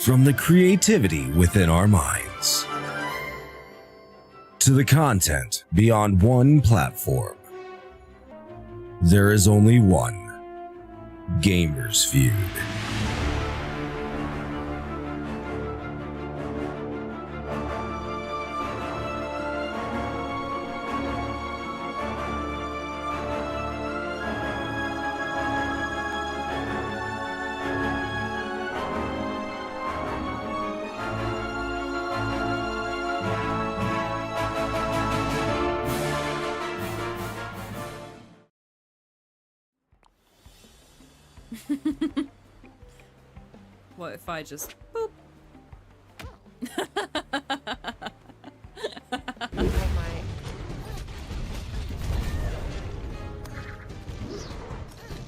From the creativity within our minds to the content beyond one platform, there is only one Gamers Feud. What if I just boop?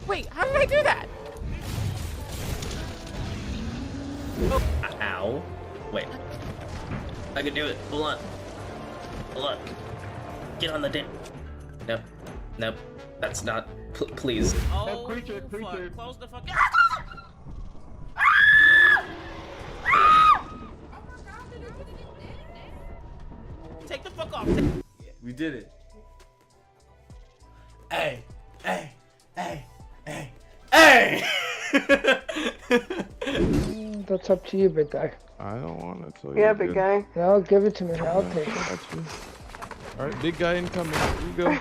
Wait, how did I do that? Oh. Ow. Wait. I can do it. Hold on. Hold on. Get on the dip. Nope. Nope. That's not. Please. Oh, creature. Close the fuck. Take the fuck off. We did it. Hey! That's up to you, big guy. I don't want to tell you. Yeah, big guy. No, give it to me. I'll take it. Got you. All right, big guy incoming. Here you go.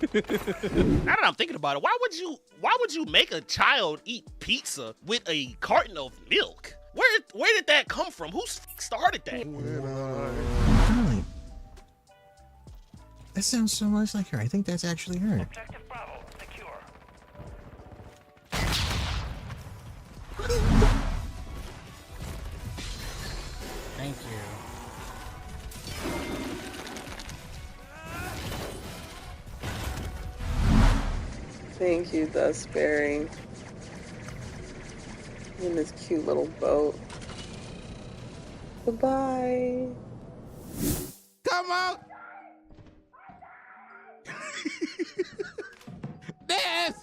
Now that I'm thinking about it, why would you make a child eat pizza with a carton of milk? Where did that come from? Who started that? Darling, that sounds so much like her. I think that's actually her. Objective Bravo, secure. Thank you. Thank you, thus bearing. In this cute little boat. Goodbye. Come on! Des!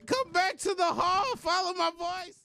Come back to the hall, follow my voice.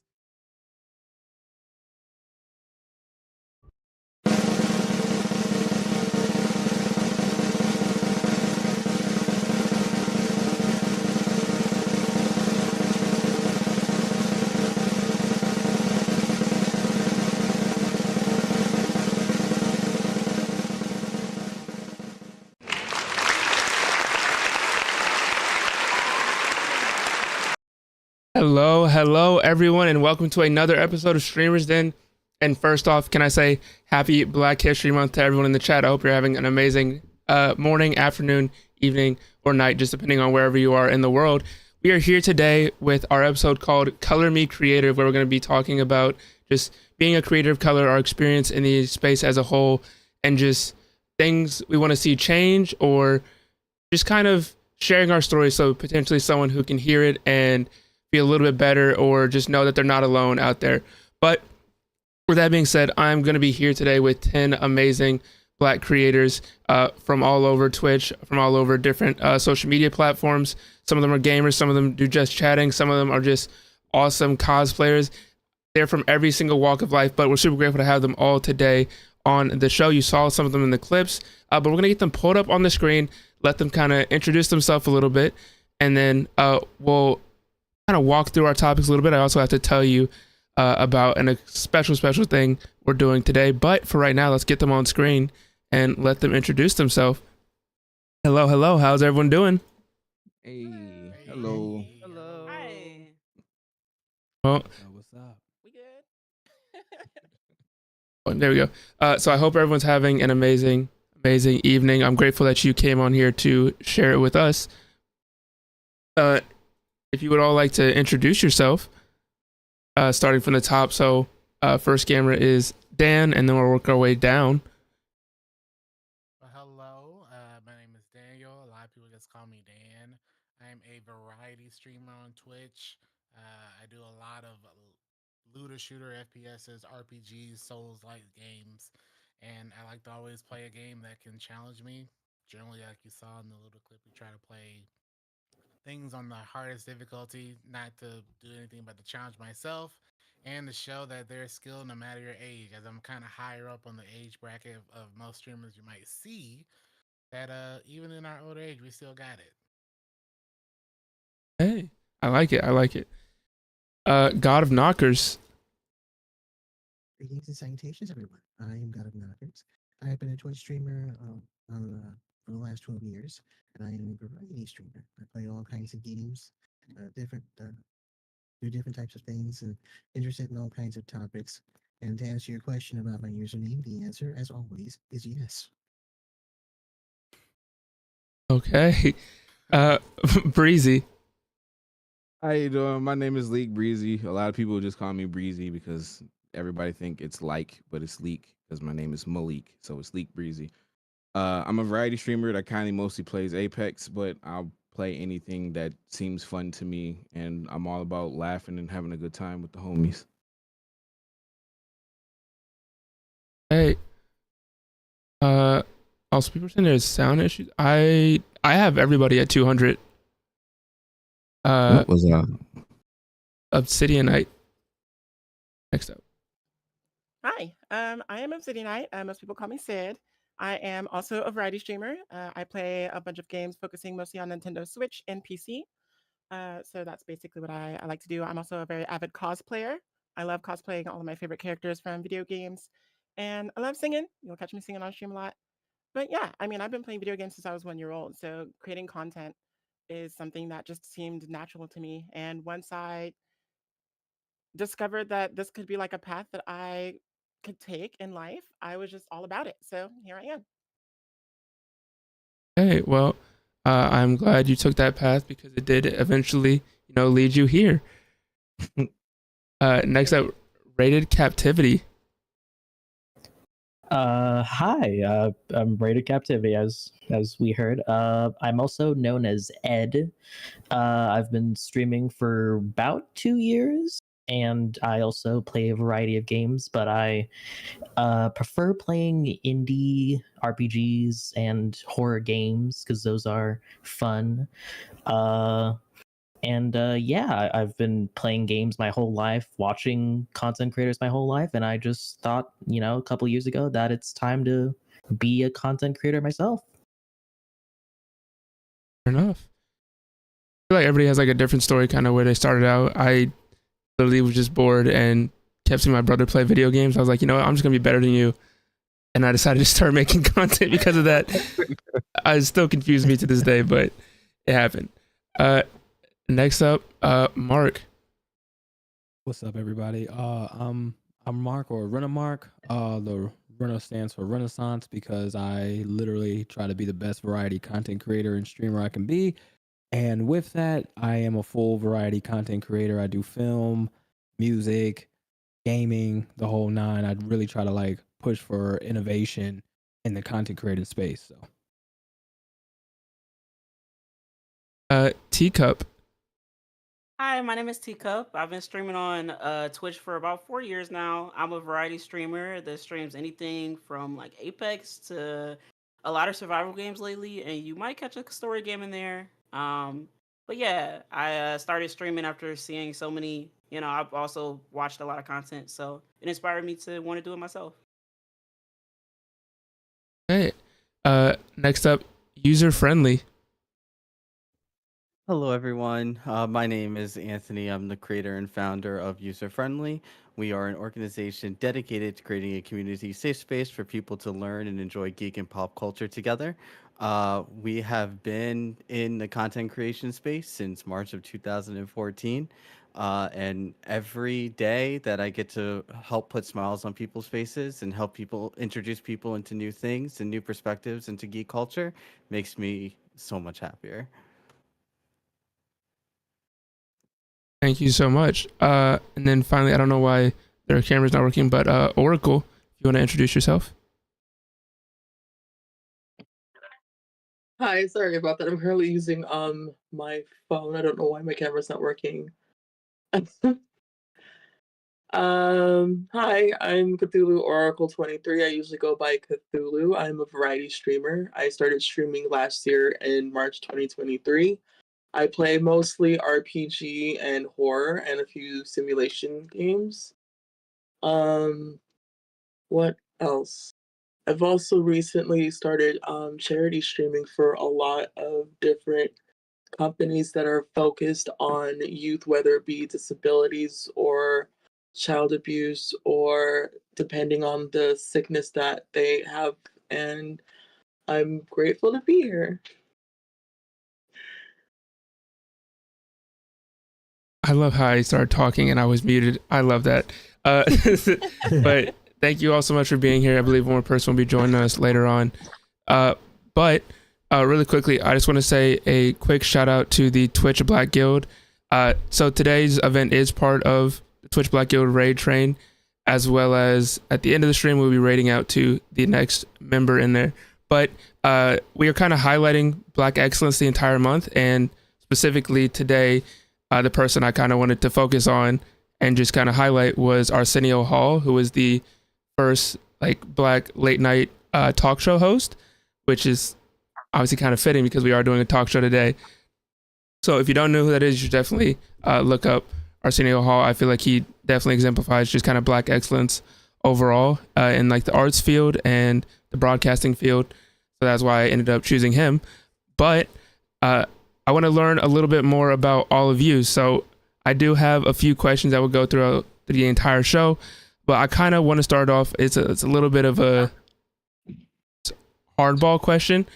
Hello everyone, and welcome to another episode of Streamers Den. And first off, can I say happy Black History Month to everyone in the chat. I hope you're having an amazing morning, afternoon, evening, or night, just depending on wherever you are in the world. We are here today with our episode called Color Me Creative, where we're going to be talking about just being a creator of color, our experience in the space as a whole, and just things we want to see change, or just kind of sharing our story so potentially someone who can hear it and be a little bit better, or just know that they're not alone out there. But with that being said, I'm going to be here today with 10 amazing Black creators from all over Twitch, from all over different social media platforms. Some of them are gamers, some of them do just chatting, some of them are just awesome cosplayers. They're from every single walk of life, but we're super grateful to have them all today on the show. You saw some of them in the clips, but we're going to get them pulled up on the screen, let them kind of introduce themselves a little bit, and then we'll kind of walk through our topics a little bit. I also have to tell you about a special thing we're doing today. But for right now, let's get them on screen and let them introduce themselves. Hello. How's everyone doing? Hey, hello. Hello. Hi. Oh, What's up? We good? oh, there we go. So I hope everyone's having an amazing evening. I'm grateful that you came on here to share it with us. If you would all like to introduce yourself, starting from the top. So first camera is Dan, and then we'll work our way down. Well, hello, my name is Daniel. A lot of people just call me Dan. I'm a variety streamer on Twitch. I do a lot of looter shooter FPSs, RPGs, Souls-like games, and I like to always play a game that can challenge me. Generally, like you saw in the little clip, we try to play things on the hardest difficulty, not to do anything but to challenge myself and to show that there's skill no matter your age, as I'm kind of higher up on the age bracket of most streamers you might see, that even in our older age, we still got it. Hey, I like it. I like it. God of Knockers. Greetings and salutations, everyone. I am God of Knockers. I have been a Twitch streamer for the last 12 years, and I am a variety streamer. I play all kinds of games, do different types of things, and interested in all kinds of topics. And to answer your question about my username, the answer, as always, is yes. Okay. Breezy. How you doing? My name is Leak Breezy. A lot of people just call me Breezy because everybody think it's like, but it's Leak because my name is Malik, so it's Leak Breezy. I'm a variety streamer that kind of mostly plays Apex, but I'll play anything that seems fun to me, and I'm all about laughing and having a good time with the homies. Hey. Also people saying there's sound issues. I have everybody at 200. What was that? Obsidianite. Next up. Hi, I am Obsidianite. Most people call me Sid. I am also a variety streamer. I play a bunch of games focusing mostly on Nintendo Switch and PC. So that's basically what I like to do. I'm also a very avid cosplayer. I love cosplaying all of my favorite characters from video games. And I love singing. You'll catch me singing on stream a lot. But yeah, I mean, I've been playing video games since I was 1 year old. So creating content is something that just seemed natural to me. And once I discovered that this could be like a path that I could take in life, I was just all about it. So here I am. Hey, well, I'm glad you took that path because it did eventually, lead you here. Next up, Rated Captivity. Hi, I'm Rated Captivity, as we heard. I'm also known as Ed. I've been streaming for about 2 years, and I also play a variety of games, but I prefer playing indie RPGs and horror games because those are fun. Yeah, I've been playing games my whole life, watching content creators my whole life, and I just thought, a couple years ago that it's time to be a content creator myself. Fair enough. I feel like everybody has like a different story kind of where they started out. I literally was just bored and kept seeing my brother play video games. I was like, I'm just going to be better than you. And I decided to start making content because of that. It still confused me to this day, but it happened. Next up, Mark. What's up, everybody? I'm Mark, or Runner Mark. The Runner stands for Renaissance because I literally try to be the best variety content creator and streamer I can be. And with that, I am a full variety content creator. I do film, music, gaming, the whole nine. I really try to push for innovation in the content creating space. So, Teacup. Hi, my name is Teacup. I've been streaming on Twitch for about 4 years now. I'm a variety streamer that streams anything from Apex to a lot of survival games lately, and you might catch a story game in there. But yeah, I started streaming after seeing so many. I've also watched a lot of content, so it inspired me to want to do it myself. Hey, next up, User Friendly. Hello, everyone. My name is Anthony. I'm the creator and founder of User Friendly. We are an organization dedicated to creating a community safe space for people to learn and enjoy geek and pop culture together. We have been in the content creation space since March of 2014. And every day that I get to help put smiles on people's faces and help people introduce people into new things and new perspectives into geek culture makes me so much happier. Thank you so much. And then finally, I don't know why their camera's not working, but Oracle, if you want to introduce yourself. Hi, sorry about that. I'm currently using my phone. I don't know why my camera's not working. Hi, I'm Cthulhu Oracle 23. I usually go by Cthulhu. I'm a variety streamer. I started streaming last year in March 2023. I play mostly RPG and horror and a few simulation games. Um, what else? I've also recently started charity streaming for a lot of different companies that are focused on youth, whether it be disabilities or child abuse, or depending on the sickness that they have. And I'm grateful to be here. I love how I started talking and I was muted. I love that. But thank you all so much for being here. I believe one more person will be joining us later on. But really quickly, I just want to say a quick shout out to the Twitch Black Guild. So today's event is part of the Twitch Black Guild raid train, as well as at the end of the stream, we'll be raiding out to the next member in there. But we are kind of highlighting Black excellence the entire month, and specifically today, the person I kind of wanted to focus on and just kind of highlight was Arsenio Hall, who was the first like Black late night talk show host, which is obviously kind of fitting because we are doing a talk show today. So if you don't know who that is, you should definitely look up Arsenio Hall. I feel like he definitely exemplifies just kind of Black excellence overall in like the arts field and the broadcasting field. So that's why I ended up choosing him. But I want to learn a little bit more about all of you. So I do have a few questions that will go through the entire show, but I kind of want to start off. It's a little bit of a hardball question,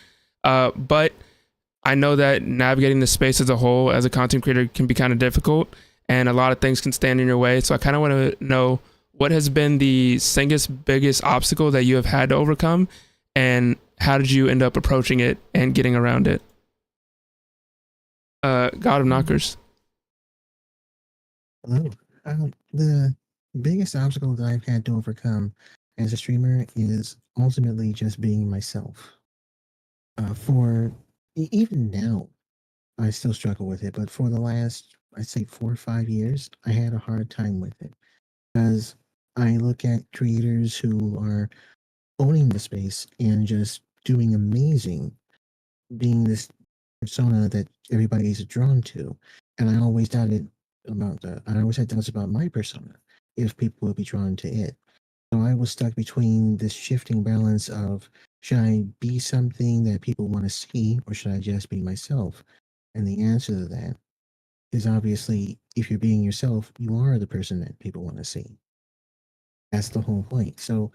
but I know that navigating the space as a whole as a content creator can be kind of difficult, and a lot of things can stand in your way. So I kind of want to know what has been the biggest obstacle that you have had to overcome, and how did you end up approaching it and getting around it? God of Knockers. Hello. The biggest obstacle that I've had to overcome as a streamer is ultimately just being myself. Even now, I still struggle with it, but for the last, I'd say 4 or 5 years, I had a hard time with it because I look at creators who are owning the space and just doing amazing, being this persona that everybody's drawn to. And I always doubted about that. I always had doubts about my persona, if people would be drawn to it. So I was stuck between this shifting balance of, should I be something that people want to see, or should I just be myself? And the answer to that is obviously, if you're being yourself, you are the person that people want to see. That's the whole point. So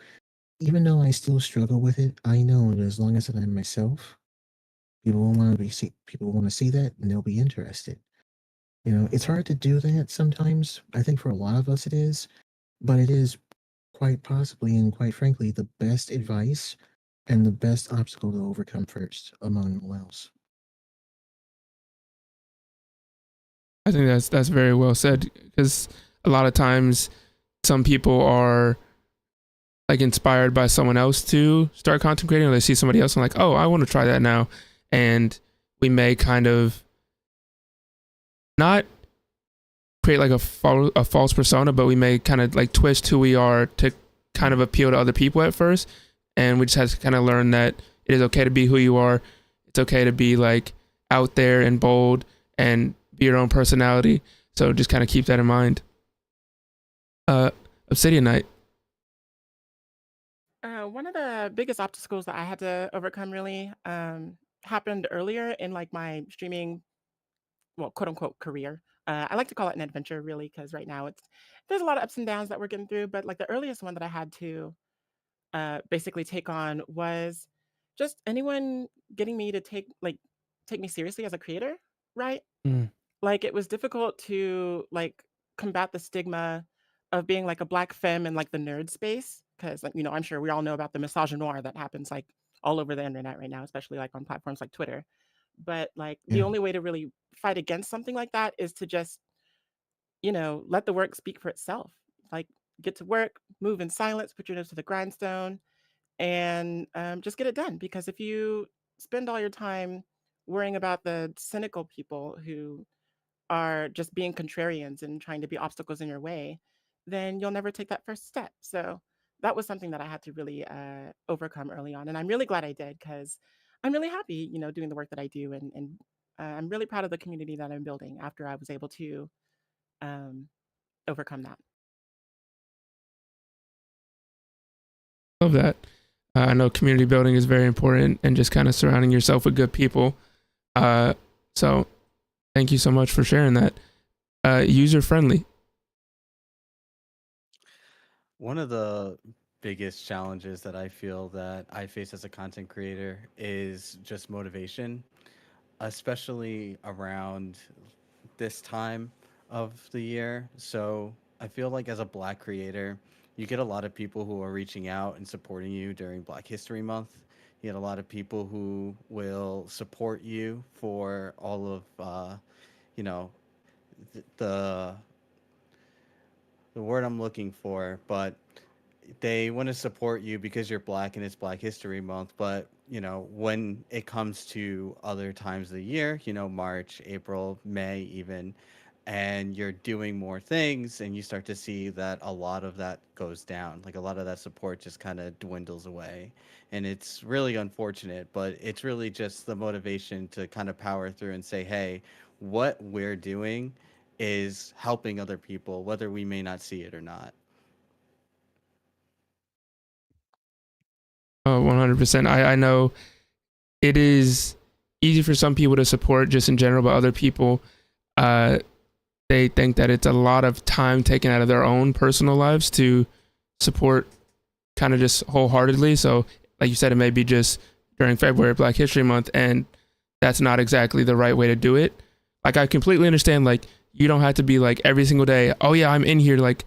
even though I still struggle with it, I know that as long as I'm myself, people will want to see that, and they'll be interested. You know, it's hard to do that sometimes. I think for a lot of us it is, but it is quite possibly and quite frankly the best advice and the best obstacle to overcome first among all else. I think that's very well said, because a lot of times some people are like inspired by someone else to start content creating, or they see somebody else and like, oh, I want to try that now. And we may kind of not create like a false persona, but we may kind of like twist who we are to kind of appeal to other people at first. And we just have to kind of learn that it is okay to be who you are. It's okay to be like out there and bold and be your own personality. So just kind of keep that in mind. Obsidian Knight. One of the biggest obstacles that I had to overcome really happened earlier in like my streaming, well, quote unquote career. I like to call it an adventure really, because right now there's a lot of ups and downs that we're getting through. But like the earliest one that I had to basically take on was just anyone getting me to take me seriously as a creator, right? Like it was difficult to like combat the stigma of being like a Black femme in like the nerd space, because like, I'm sure we all know about the misogynoir that happens like all over the internet right now, especially like on platforms like Twitter. But like the Yeah. only way to really fight against something like that is to just let the work speak for itself. Like get to work, move in silence, put your nose to the grindstone, and just get it done. Because if you spend all your time worrying about the cynical people who are just being contrarians and trying to be obstacles in your way, then you'll never take that first step. So that was something that I had to really overcome early on, and I'm really glad I did, because I'm really happy, doing the work that I do, and I'm really proud of the community that I'm building after I was able to overcome that. Love that. I know community building is very important and just kind of surrounding yourself with good people. So thank you so much for sharing that. User friendly. One of the biggest challenges that I feel that I face as a content creator is just motivation, especially around this time of the year. So I feel like as a Black creator, you get a lot of people who are reaching out and supporting you during Black History Month. You get a lot of people who will support you for all of, you know, the word I'm looking for, but they want to support you because you're Black and it's Black History Month. But when it comes to other times of the year, March, April, May, even, and you're doing more things, and you start to see that a lot of that goes down. Like a lot of that support just kind of dwindles away, and it's really unfortunate. But it's really just the motivation to kind of power through and say, hey, what we're doing is helping other people, whether we may not see it or not. 100%. I know it is easy for some people to support just in general, but other people, they think that it's a lot of time taken out of their own personal lives to support kind of just wholeheartedly. So like you said, it may be just during February, Black History Month, and that's not exactly the right way to do it. Like, I completely understand, like, you don't have to be like every single day, oh yeah, I'm in here like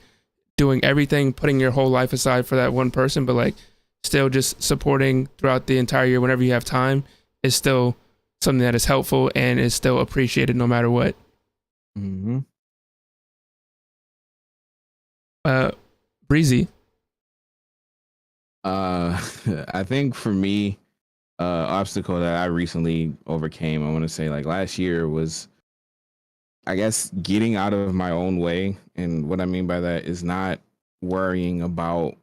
doing everything, putting your whole life aside for that one person, but like still just supporting throughout the entire year whenever you have time is still something that is helpful and is still appreciated no matter what. Mm-hmm. Breezy. I think for me, obstacle that I recently overcame, I want to say like last year, was I guess getting out of my own way. And what I mean by that is not worrying about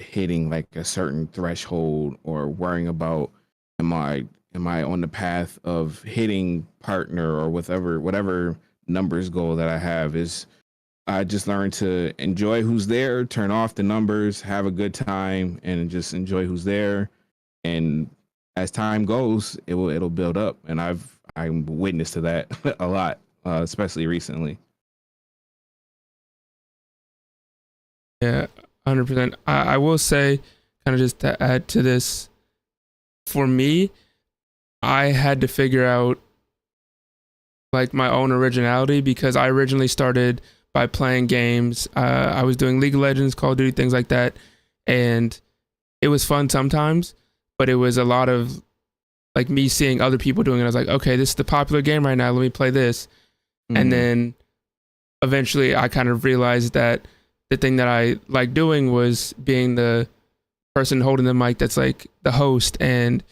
hitting like a certain threshold, or worrying about am I on the path of hitting partner or whatever numbers goal that I have. Is I just learned to enjoy who's there, turn off the numbers, have a good time, and just enjoy who's there. And as time goes, it'll build up, and I'm witness to that a lot, especially recently. Yeah, 100%. I will say, kind of just to add to this, for me, I had to figure out like my own originality, because I originally started by playing games. I was doing League of Legends, Call of Duty, things like that, and it was fun sometimes, but it was a lot of like me seeing other people doing it. I was like, okay, this is the popular game right now, let me play this. And then eventually I kind of realized that the thing that I like doing was being the person holding the mic that's like the host, and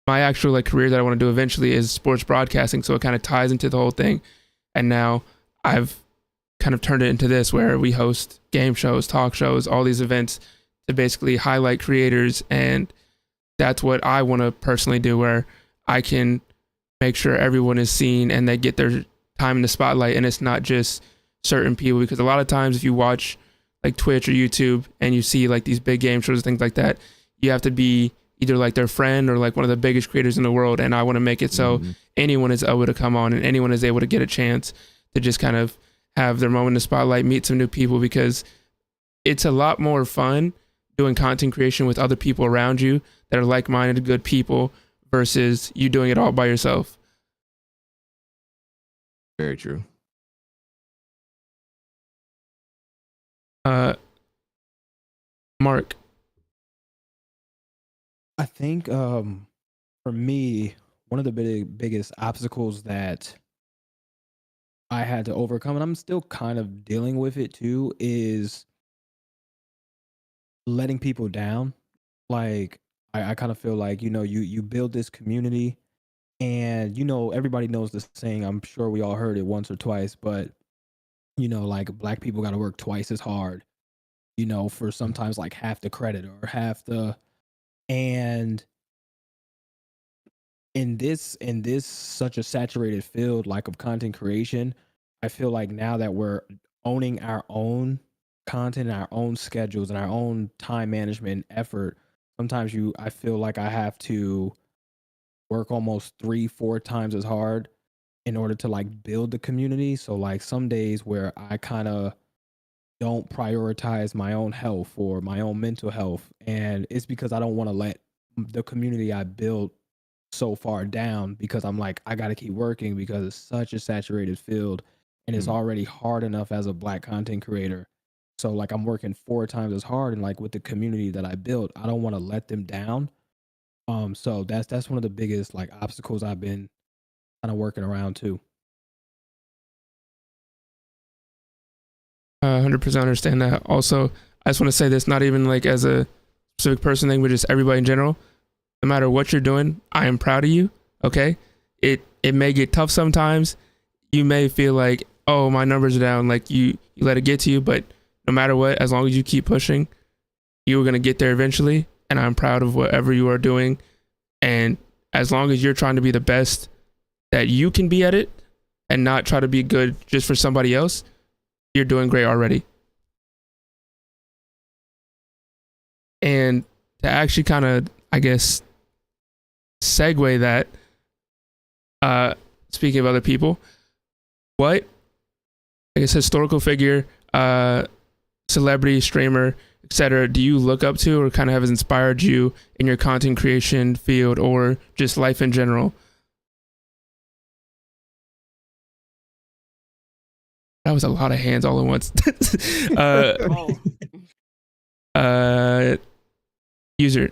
my actual like career that I want to do eventually is sports broadcasting, so it kind of ties into the whole thing. And now I've kind of turned it into this, where we host game shows, talk shows, all these events to basically highlight creators, and that's what I want to personally do, where I can make sure everyone is seen and they get their time in the spotlight, and it's not just certain people. Because a lot of times if you watch like Twitch or YouTube and you see like these big game shows, things like that, you have to be either like their friend or like one of the biggest creators in the world. And I want to make it so anyone is able to come on and anyone is able to get a chance to just kind of have their moment in the spotlight, meet some new people, because it's a lot more fun doing content creation with other people around you that are like-minded, good people, versus you doing it all by yourself. Very true. Mark. I think for me, one of the biggest obstacles that I had to overcome, and I'm still kind of dealing with it too, is letting people down. Like I kind of feel like, you build this community, and everybody knows this saying. I'm sure we all heard it once or twice, but like Black people got to work twice as hard, for sometimes like half the credit or half the, and in this such a saturated field like of content creation, I feel like now that we're owning our own content, our own schedules, and our own time management effort, sometimes I feel like I have to work almost 3-4 times as hard in order to like build the community. So like some days where I kind of don't prioritize my own health or my own mental health, and it's because I don't want to let the community I built so far down, because I'm like, I got to keep working because it's such a saturated field and it's already hard enough as a Black content creator. So like I'm working 4 times as hard, and like with the community that I built, I don't want to let them down. So that's one of the biggest like obstacles I've been kind of working around too. 100% understand that. Also, I just want to say this, not even like as a specific person thing, but just everybody in general. No matter what you're doing, I am proud of you. Okay, it may get tough sometimes. You may feel like, oh, my numbers are down. Like you let it get to you, but no matter what, as long as you keep pushing, you are gonna get there eventually. And I'm proud of whatever you are doing. And as long as you're trying to be the best that you can be at it, and not try to be good just for somebody else, you're doing great already. And to actually kind of, I guess, segue that, speaking of other people, what, I guess, historical figure, celebrity, streamer, etc., do you look up to or kind of has inspired you in your content creation field or just life in general? That was a lot of hands all at once. User.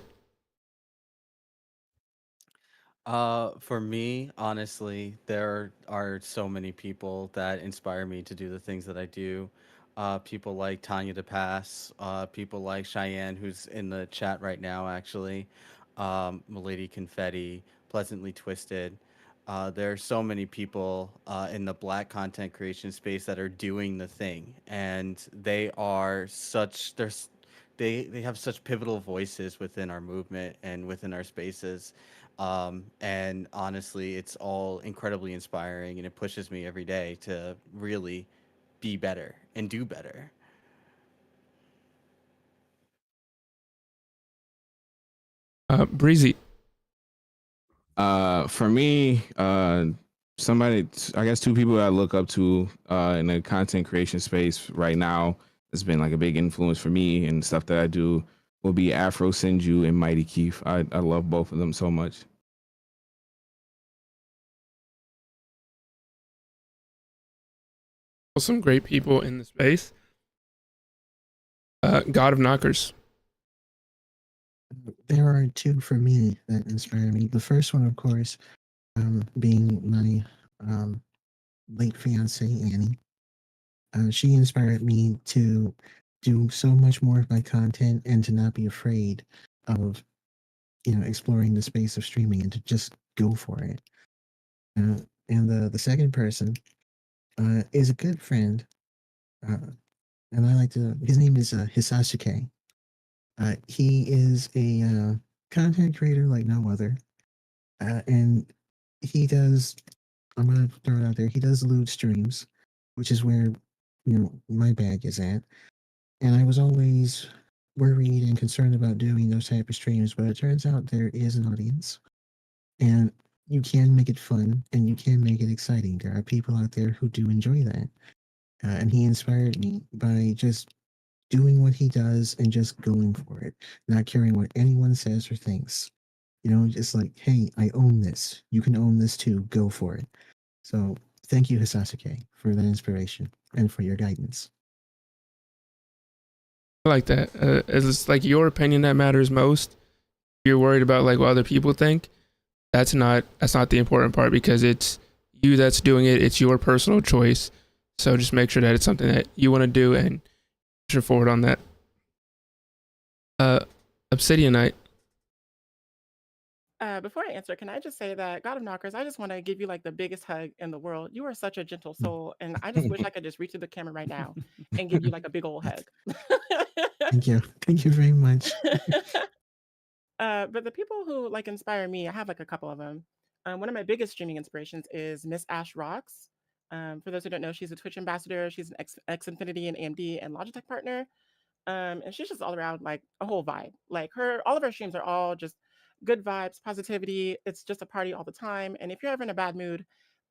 For me, honestly, there are so many people that inspire me to do the things that I do. People like Tanya DePass, people like Cheyenne, who's in the chat right now, actually, Milady Confetti, Pleasantly Twisted. There are so many people in the Black content creation space that are doing the thing, and they are such they have such pivotal voices within our movement and within our spaces. And honestly, it's all incredibly inspiring, and it pushes me every day to really be better and do better. Breezy. For me, somebody, I guess 2 people that I look up to in the content creation space right now has been like a big influence for me and stuff that I do will be Afro Sinju and Mighty Keith. I love both of them so much. Some great people in the space. God of Knockers. There are 2 for me that inspire me. The first one, of course, being my late fiance Annie. She inspired me to do so much more of my content and to not be afraid of, exploring the space of streaming and to just go for it. And the second person is a good friend, and I like to. His name is Hisasuke. He is a content creator like no other, and he does. I'm gonna throw it out there. He does lewd streams, which is where my bag is at. And I was always worried and concerned about doing those type of streams, but it turns out there is an audience, and you can make it fun and you can make it exciting. There are people out there who do enjoy that, and he inspired me by just doing what he does and just going for it, not caring what anyone says or thinks. Just like, hey, I own this. You can own this too. Go for it. So thank you, Hisasuke, for that inspiration and for your guidance. I like that. It's like your opinion that matters most. You're worried about like what other people think. That's not the important part, because it's you that's doing it. It's your personal choice. So just make sure that it's something that you want to do and push forward on that. Obsidianite. Before I answer, can I just say that God of Knockers, I just want to give you like the biggest hug in the world. You are such a gentle soul, and I just wish I could just reach to the camera right now and give you like a big old hug. Thank you very much. But the people who like inspire me, I have like a couple of them. One of my biggest streaming inspirations is Miss Ash Rocks. For those who don't know, she's a Twitch ambassador. She's an Xfinity and AMD and Logitech partner. And she's just all around like a whole vibe. Like all of her streams are all just good vibes, positivity. It's just a party all the time. And if you're ever in a bad mood,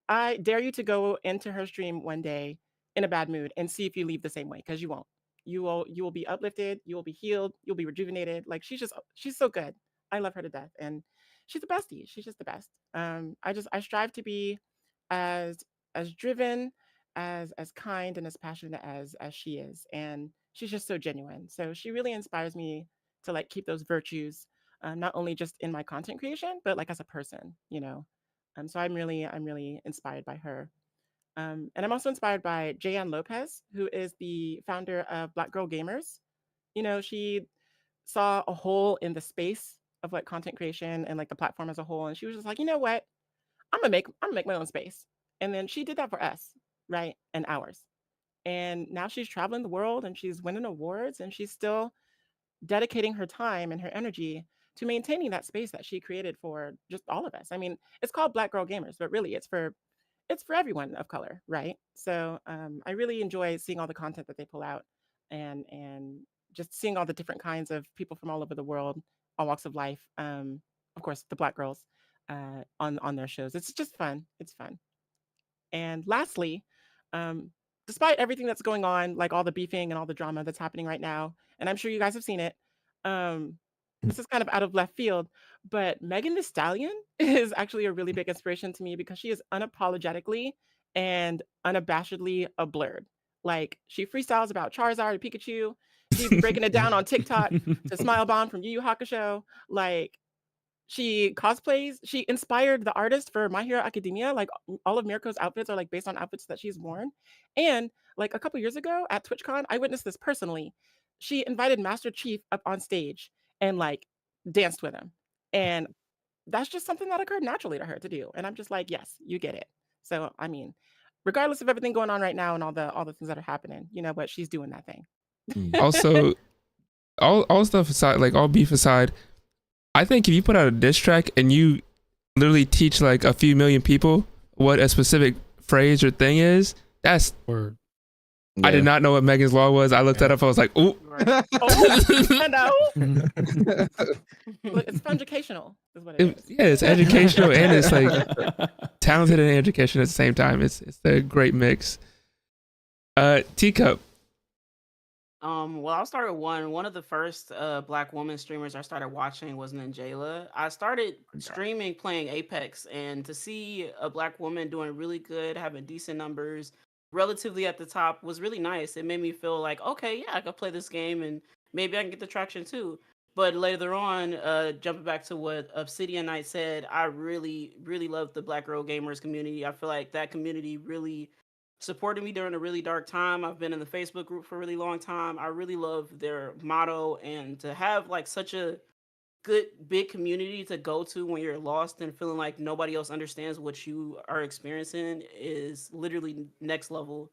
I dare you to go into her stream one day in a bad mood and see if you leave the same way, because you won't. You will be uplifted, you will be healed, you'll be rejuvenated. Like she's so good. I love her to death. And she's the bestie. She's just the best. I strive to be as driven, as kind and as passionate as she is. And she's just so genuine. So she really inspires me to like keep those virtues, not only just in my content creation, but like as a person, you know. So I'm really inspired by her. And I'm also inspired by Jayan Lopez, who is the founder of Black Girl Gamers. You know, she saw a hole in the space of like content creation and like the platform as a whole, and she was just like, you know what, I'm gonna make my own space. And then she did that for us, right? And ours. And now she's traveling the world and she's winning awards, and she's still dedicating her time and her energy to maintaining that space that she created for just all of us. I mean, it's called Black Girl Gamers, but really it's for everyone of color, right? So I really enjoy seeing all the content that they pull out, and just seeing all the different kinds of people from all over the world, all walks of life. Of course, the Black girls on their shows. It's just fun. It's fun. And lastly, um, despite everything that's going on, like all the beefing and all the drama that's happening right now, and I'm sure you guys have seen it, this is kind of out of left field, but Megan Thee Stallion is actually a really big inspiration to me because she is unapologetically and unabashedly a blurred. Like she freestyles about Charizard and Pikachu. She's breaking it down on TikTok to Smile Bomb from Yu Yu Hakusho. Like she cosplays. She inspired the artist for My Hero Academia. Like all of Mirko's outfits are like based on outfits that she's worn. And like a couple years ago at TwitchCon, I witnessed this personally. She invited Master Chief up on stage and like danced with him. And that's just something that occurred naturally to her to do. And I'm just like, yes, you get it. So I mean, regardless of everything going on right now and all the things that are happening, you know what, she's doing that thing. Also, all stuff aside, like all beef aside, I think if you put out a diss track and you literally teach like a few million people what a specific phrase or thing is, that's word. Yeah. I did not know what Megan's Law was. I looked that up. I was like, ooh. Oh, I know. Look, it's educational, is what it is. Yeah, it's educational and it's like talented and education at the same time. It's a great mix. Teacup. Well, I'll start with one of the first Black woman streamers I started watching was Ninjala. I started streaming playing Apex, and to see a Black woman doing really good, having decent numbers, relatively at the top, was really nice. It made me feel like, okay, yeah, I could play this game, and maybe I can get the traction too. But later on, jumping back to what Obsidian Knight said, I really, really love the Black Girl Gamers community. I feel like that community really supported me during a really dark time. I've been in the Facebook group for a really long time. I really love their motto, and to have like such a good big community to go to when you're lost and feeling like nobody else understands what you are experiencing is literally next level.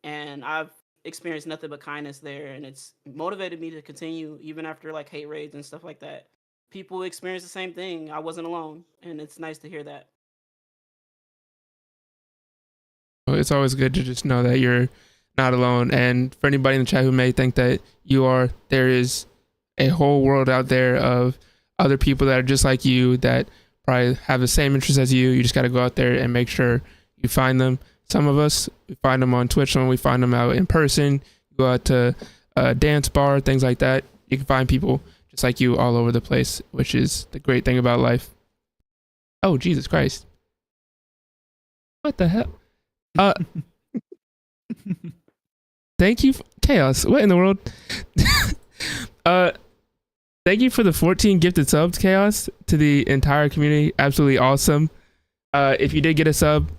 And I've experienced nothing but kindness there, and it's motivated me to continue even after like hate raids and stuff like that. People experience the same thing. I wasn't alone, and it's nice to hear that. It's always good to just know that you're not alone. And for anybody in the chat who may think that you are, there is a whole world out there of other people that are just like you that probably have the same interests as you. You just got to go out there and make sure you find them. Some of us, we find them on Twitch, when we find them out in person, go out to a dance bar, things like that. You can find people just like you all over the place, which is the great thing about life. Oh, Jesus Christ. What the hell? Thank you, Chaos. What in the world? Thank you for the 14 gifted subs, Chaos, to the entire community. Absolutely awesome. If you did get a sub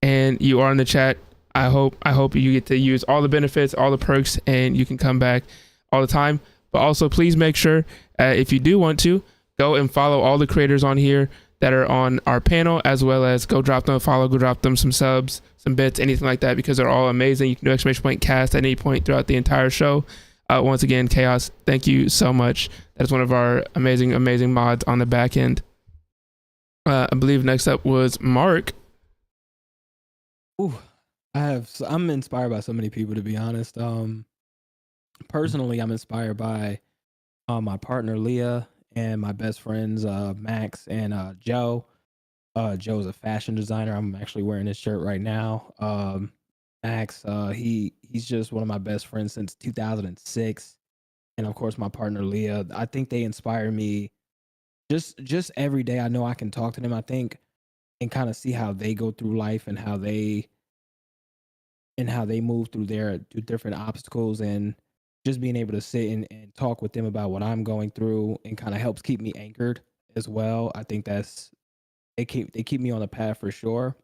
and you are in the chat, I hope you get to use all the benefits, all the perks, and you can come back all the time. But also, please make sure if you do want to, go and follow all the creators on here that are on our panel, as well as go drop them a follow, go drop them some subs, some bits, anything like that, because they're all amazing. You can do ! Cast at any point throughout the entire show. Once again, Chaos, thank you so much. That's one of our amazing mods on the back end. I believe next up was Mark. Ooh, I'm inspired by so many people, to be honest. Personally, I'm inspired by my partner Leah and my best friends Max and Joe. Joe's a fashion designer. I'm actually wearing his shirt right now. Max, he's just one of my best friends since 2006, and of course my partner Leah. I think they inspire me just every day. I know I can talk to them. I think and kind of see how they go through life and how they move through different obstacles, and just being able to sit and talk with them about what I'm going through and kind of helps keep me anchored as well. I think they keep me on the path for sure.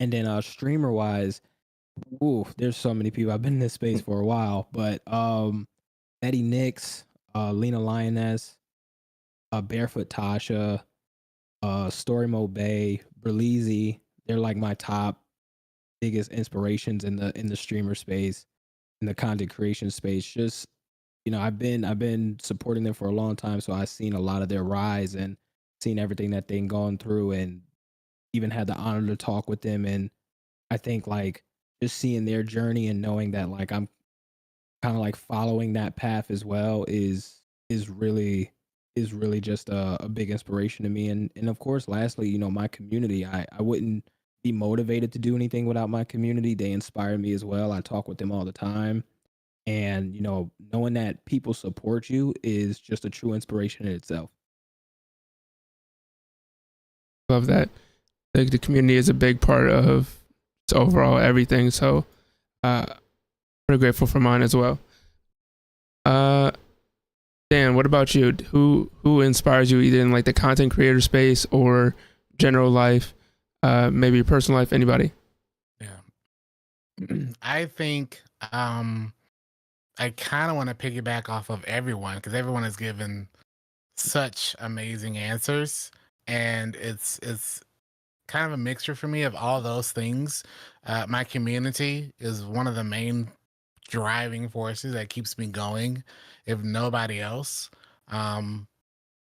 And then streamer wise, ooh, there's so many people. I've been in this space for a while, but Betty Nix, Lena Lioness, Barefoot Tasha, Story Mode Bay, Berleezy, they're like my top biggest inspirations in the streamer space, in the content creation space. Just I've been supporting them for a long time, so I've seen a lot of their rise and seen everything that they've gone through, and even had the honor to talk with them. And I think like just seeing their journey and knowing that like I'm kind of like following that path as well is really just a big inspiration to me. And of course, lastly, my community. I wouldn't be motivated to do anything without my community. They inspire me as well. I talk with them all the time. And knowing that people support you is just a true inspiration in itself. Love that. The community is a big part of overall everything. So pretty grateful for mine as well. Dan, what about you? Who inspires you either in like the content creator space or general life, maybe your personal life, anybody? Yeah. I think I kind of want to piggyback off of everyone because everyone has given such amazing answers, and it's kind of a mixture for me of all those things. My community is one of the main driving forces that keeps me going, if nobody else.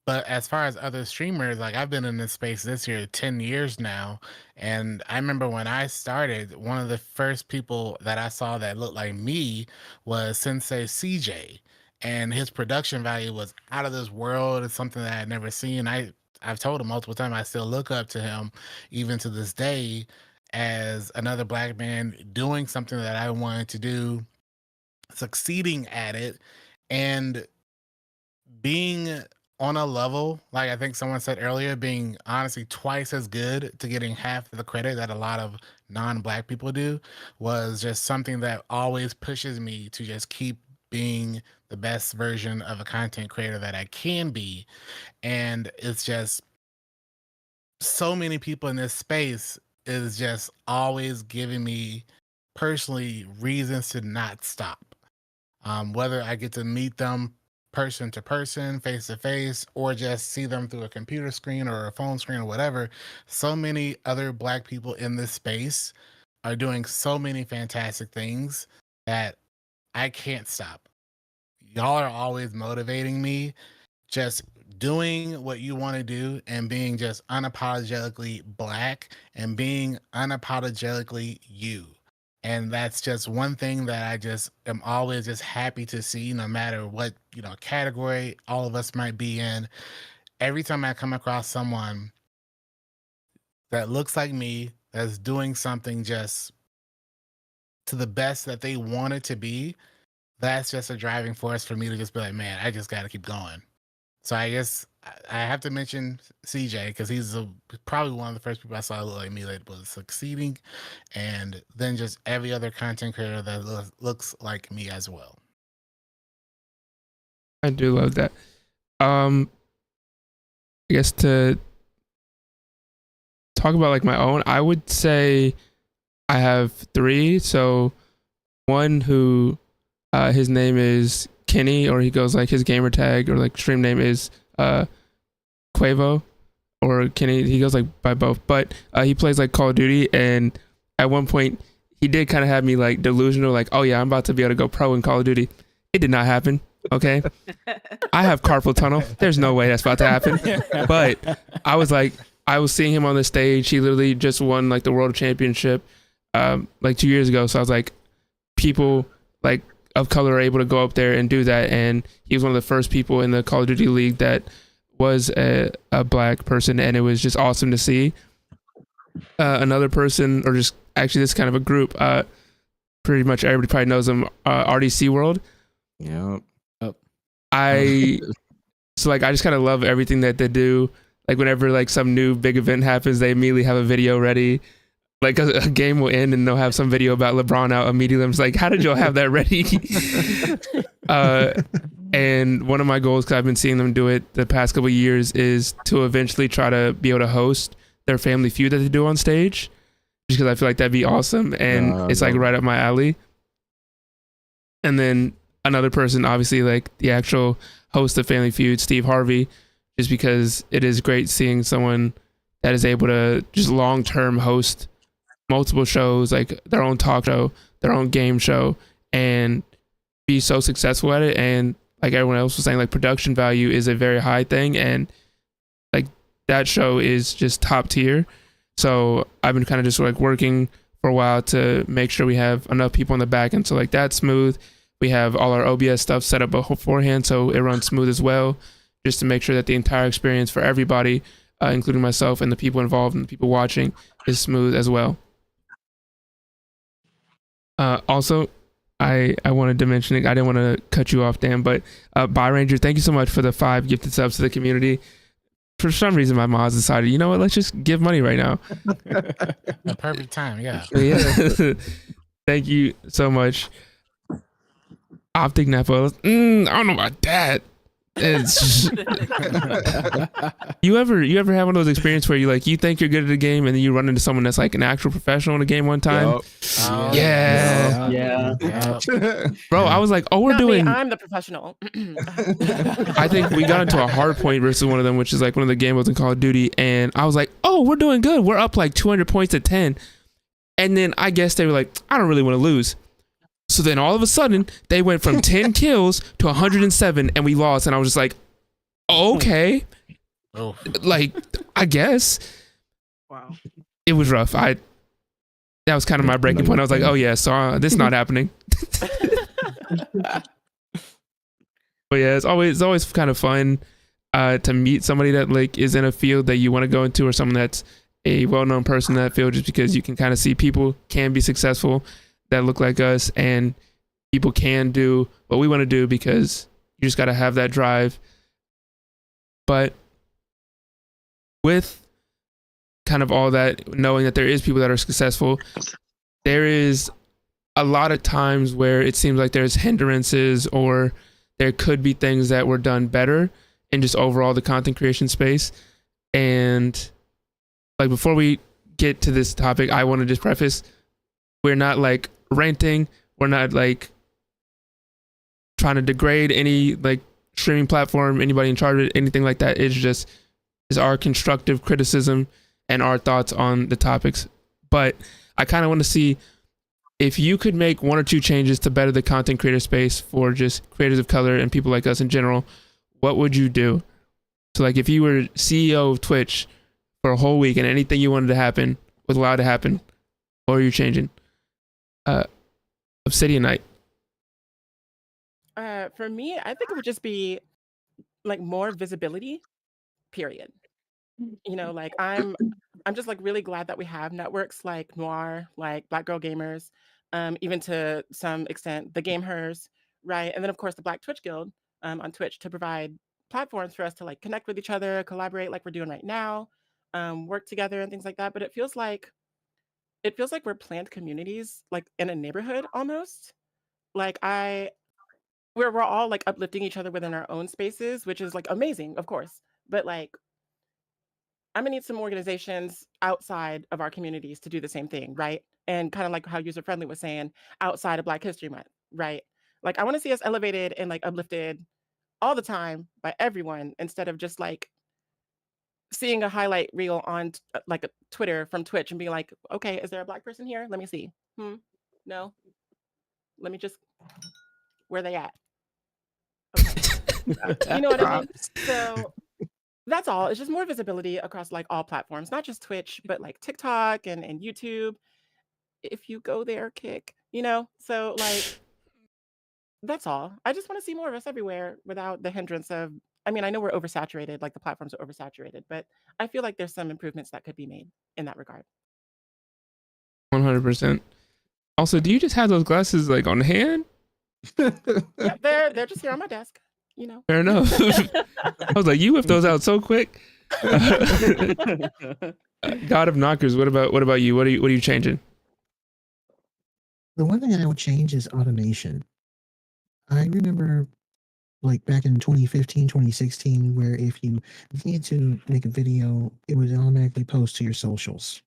But as far as other streamers, like I've been in this space this year 10 years now. And I remember when I started, one of the first people that I saw that looked like me was Sensei CJ. And his production value was out of this world. It's something that I had never seen. I've told him multiple times I still look up to him, even to this day, as another black man doing something that I wanted to do, succeeding at it, and being on a level, like I think someone said earlier, being honestly twice as good to getting half of the credit that a lot of non-black people do, was just something that always pushes me to just keep being the best version of a content creator that I can be. And it's just so many people in this space is just always giving me personally reasons to not stop. Whether I get to meet them person to person, face to face, or just see them through a computer screen or a phone screen or whatever, so many other black people in this space are doing so many fantastic things that I can't stop. Y'all are always motivating me, just doing what you want to do and being just unapologetically black and being unapologetically you. And that's just one thing that I just am always just happy to see, no matter what, category all of us might be in. Every time I come across someone that looks like me, that's doing something just to the best that they want it to be, that's just a driving force for me to just be like, man, I just got to keep going. So I guess I have to mention CJ because he's probably one of the first people I saw look like me that was succeeding, and then just every other content creator that looks like me as well. I do love that. I guess to talk about like my own, I would say I have 3. So one who his name is Kenny, or he goes like his gamer tag or like stream name is Quavo, or Kenny. He goes like by both, but he plays like Call of Duty, and at one point he did kind of have me like delusional, like, oh yeah, I'm about to be able to go pro in Call of Duty. It did not happen. Okay, I have carpal tunnel. There's no way that's about to happen. But I was like, I was seeing him on the stage. He literally just won like the world championship like 2 years ago. So I was like, people like of color are able to go up there and do that. And he was one of the first people in the Call of Duty League that was a black person, and it was just awesome to see. Another person, or just actually this kind of a group, pretty much everybody probably knows them, RDC World. Yep. I just kind of love everything that they do. Like whenever like some new big event happens, they immediately have a video ready. Like a game will end and they'll have some video about LeBron out immediately. I'm just like, how did y'all have that ready? And one of my goals, because I've been seeing them do it the past couple of years, is to eventually try to be able to host their Family Feud that they do on stage. Just because I feel like that'd be awesome, and it's like right up my alley. And then another person, obviously, like the actual host of Family Feud, Steve Harvey, just because it is great seeing someone that is able to just long-term host multiple shows, like their own talk show, their own game show, and be so successful at it. And like everyone else was saying, like production value is a very high thing, and like that show is just top tier. So I've been kind of just like working for a while to make sure we have enough people in the back end, so like that's smooth. We have all our OBS stuff set up beforehand, so it runs smooth as well, just to make sure that the entire experience for everybody, including myself and the people involved and the people watching, is smooth as well. Also, I wanted to mention it. I didn't want to cut you off, Dan, but Buy Ranger, thank you so much for the 5 gifted subs to the community. For some reason, my mom's decided, you know what, let's just give money right now. The perfect time, yeah. Yeah. Thank you so much. Optic Nepo. I don't know about that. It's you ever have one of those experiences where you think you're good at a game and then you run into someone that's like an actual professional in a game one time? Yep. Yeah. Bro, I was like, oh, we're Not doing. Me, I'm the professional. I think we got into a hard point versus one of them, which is like one of the game modes in Call of Duty, and I was like, oh, we're doing good. We're up like 200 points at 10, and then I guess they were like, I don't really want to lose. So then all of a sudden, they went from 10 kills to 107, and we lost. And I was just like, okay. Oh. Like, I guess. Wow. It was rough. That was kind of my breaking point. I was like, oh, yeah, so this is not happening. But yeah, it's always kind of fun to meet somebody that like is in a field that you want to go into, or someone that's a well-known person in that field, just because you can kind of see people can be successful that look like us, and people can do what we want to do, because you just got to have that drive. But with kind of all that, knowing that there is people that are successful, there is a lot of times where it seems like there's hindrances, or there could be things that were done better in just overall the content creation space. And like, before we get to this topic, I want to just preface, we're not like ranting, we're not like trying to degrade any like streaming platform, anybody in charge of it, anything like that. It's just our constructive criticism and our thoughts on the topics. But I kind of want to see if you could make 1 or 2 changes to better the content creator space for just creators of color and people like us in general. What would you do? So like, if you were CEO of Twitch for a whole week and anything you wanted to happen was allowed to happen, what are you changing? Obsidian Knight. For me, I think it would just be like more visibility, period. You know, like I'm just like really glad that we have networks like Noir, like Black Girl Gamers, even to some extent the Game Hers, right? And then of course the Black Twitch Guild on Twitch, to provide platforms for us to like connect with each other, collaborate like we're doing right now, work together and things like that. But it feels like we're planned communities, like in a neighborhood almost. Like we're all like uplifting each other within our own spaces, which is like amazing, of course. But like, I'm gonna need some organizations outside of our communities to do the same thing, right? And kind of like how User Friendly was saying, outside of Black History Month, right? Like, I want to see us elevated and like uplifted all the time by everyone, instead of just like seeing a highlight reel on like a Twitter from Twitch and being like, okay, is there a Black person here? Let me see. No. Let me just, where they at? Okay. You know what I mean? So That's all. It's just more visibility across like all platforms, not just Twitch, but like TikTok and YouTube. If you go there, kick, So like that's all. I just want to see more of us everywhere without the hindrance of, I mean, I know we're oversaturated, like the platforms are oversaturated, but I feel like there's some improvements that could be made in that regard. 100%. Also, do you just have those glasses like on hand? Yeah, they're just here on my desk, Fair enough. I was like, you whipped those out so quick. God of Knockers, what about you? What are you changing? The one thing I would change is automation. I remember like back in 2015, 2016, where if you needed to make a video, it would automatically post to your socials.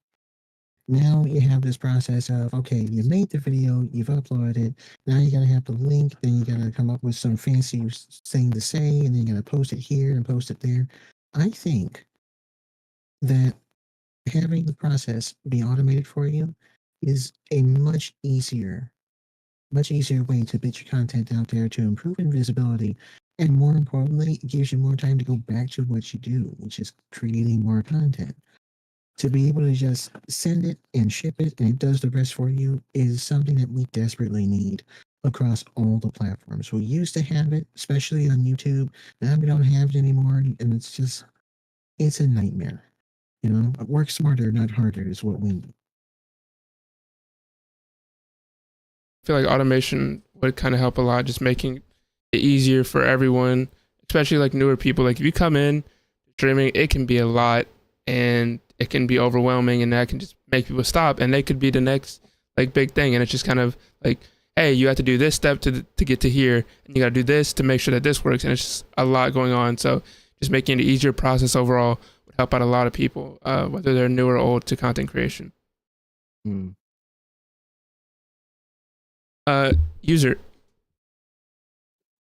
Now you have this process of, okay, you made the video, you've uploaded it. Now you gotta have the link, then you gotta come up with some fancy thing to say, and then you gotta post it here and post it there. I think that having the process be automated for you is a much easier way to get your content out there to improve invisibility. And more importantly, it gives you more time to go back to what you do, which is creating more content. To be able to just send it and ship it and it does the rest for you is something that we desperately need across all the platforms. We used to have it, especially on YouTube. Now we don't have it anymore. And it's a nightmare. Work smarter, not harder is what we need. I feel like automation would kind of help a lot, just making it easier for everyone, especially like newer people. Like if you come in streaming, it can be a lot and it can be overwhelming, and that can just make people stop, and they could be the next like big thing. And it's just kind of like, hey, you have to do this step to get to here, and you got to do this to make sure that this works. And it's just a lot going on. So just making it an easier process overall would help out a lot of people, whether they're new or old to content creation. User.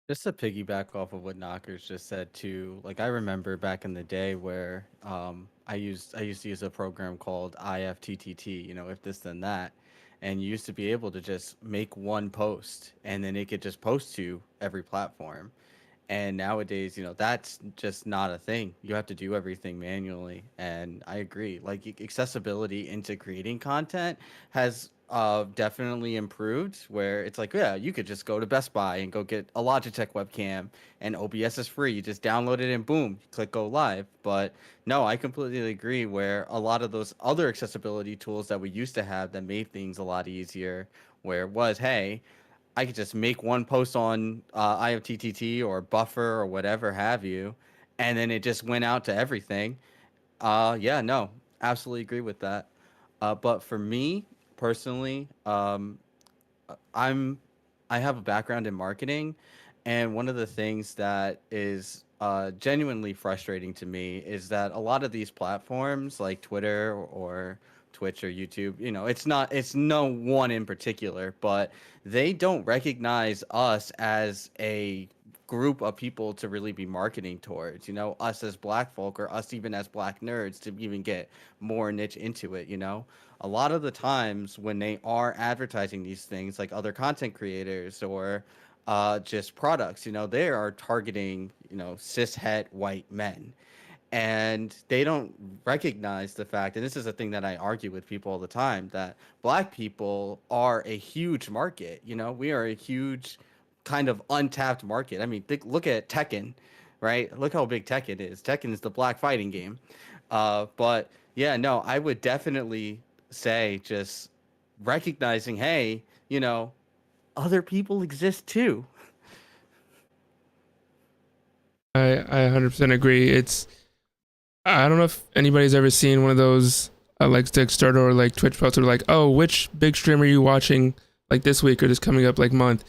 Just to piggyback off of what Knockers just said too, like I remember back in the day where I used to use a program called IFTTT, if this then that, and you used to be able to just make one post and then it could just post to every platform. And nowadays, that's just not a thing. You have to do everything manually. And I agree. Like accessibility into creating content has definitely improved, where it's like, yeah, you could just go to Best Buy and go get a Logitech webcam, and OBS is free. You just download it and boom, click go live. But no, I completely agree, where a lot of those other accessibility tools that we used to have that made things a lot easier, where it was, hey, I could just make one post on IFTTT or Buffer or whatever have you, and then it just went out to everything. Yeah, no, absolutely agree with that. But for me personally, I have a background in marketing, and one of the things that is genuinely frustrating to me is that a lot of these platforms like Twitter or Twitch or YouTube, it's no one in particular, but they don't recognize us as a group of people to really be marketing towards, us as black folk or us even as black nerds to even get more niche into it. A lot of the times when they are advertising these things, like other content creators or just products, they are targeting, cis het white men. And they don't recognize the fact, and this is a thing that I argue with people all the time, that black people are a huge market. We are a huge kind of untapped market. I mean, look at Tekken, right? Look how big Tekken is. Tekken is the black fighting game. But yeah, no, I would definitely say just recognizing, hey, other people exist too. I 100% agree. I don't know if anybody's ever seen one of those like Kickstarter or like Twitch posts, or like, oh, which big streamer are you watching like this week or this coming up like month?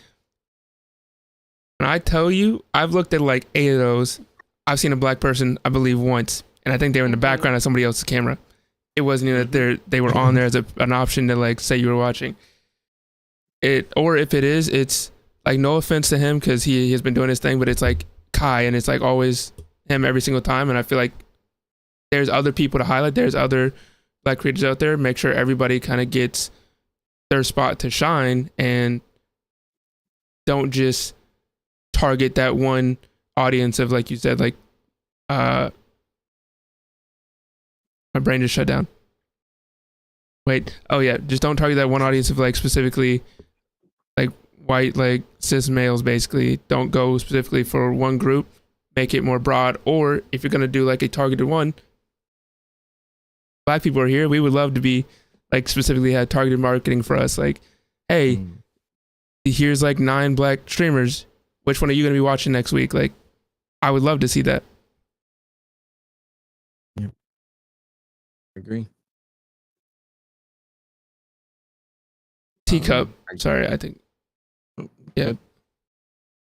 And I tell you, I've looked at like 8 of those. I've seen a black person, I believe, once, and I think they were in the background of somebody else's camera. It wasn't even that they were on there as an option to like say you were watching it. Or if it is, it's like, no offense to him because he has been doing his thing, but it's like Kai, and it's like always him every single time. And I feel like there's other people to highlight. There's other black creators out there. Make sure everybody kind of gets their spot to shine, and don't just target that one audience of, like you said, like My brain just shut down. Wait. Oh yeah. Just don't target that one audience of like specifically like white, like cis males. Basically, don't go specifically for one group. Make it more broad. Or if you're gonna do like a targeted one, Black people are here. We would love to be like specifically had targeted marketing for us. Like, hey, here's like 9 Black streamers. Which one are you gonna be watching next week? Like, I would love to see that. Yep. Agree. Teacup. Sorry, I think. Yeah.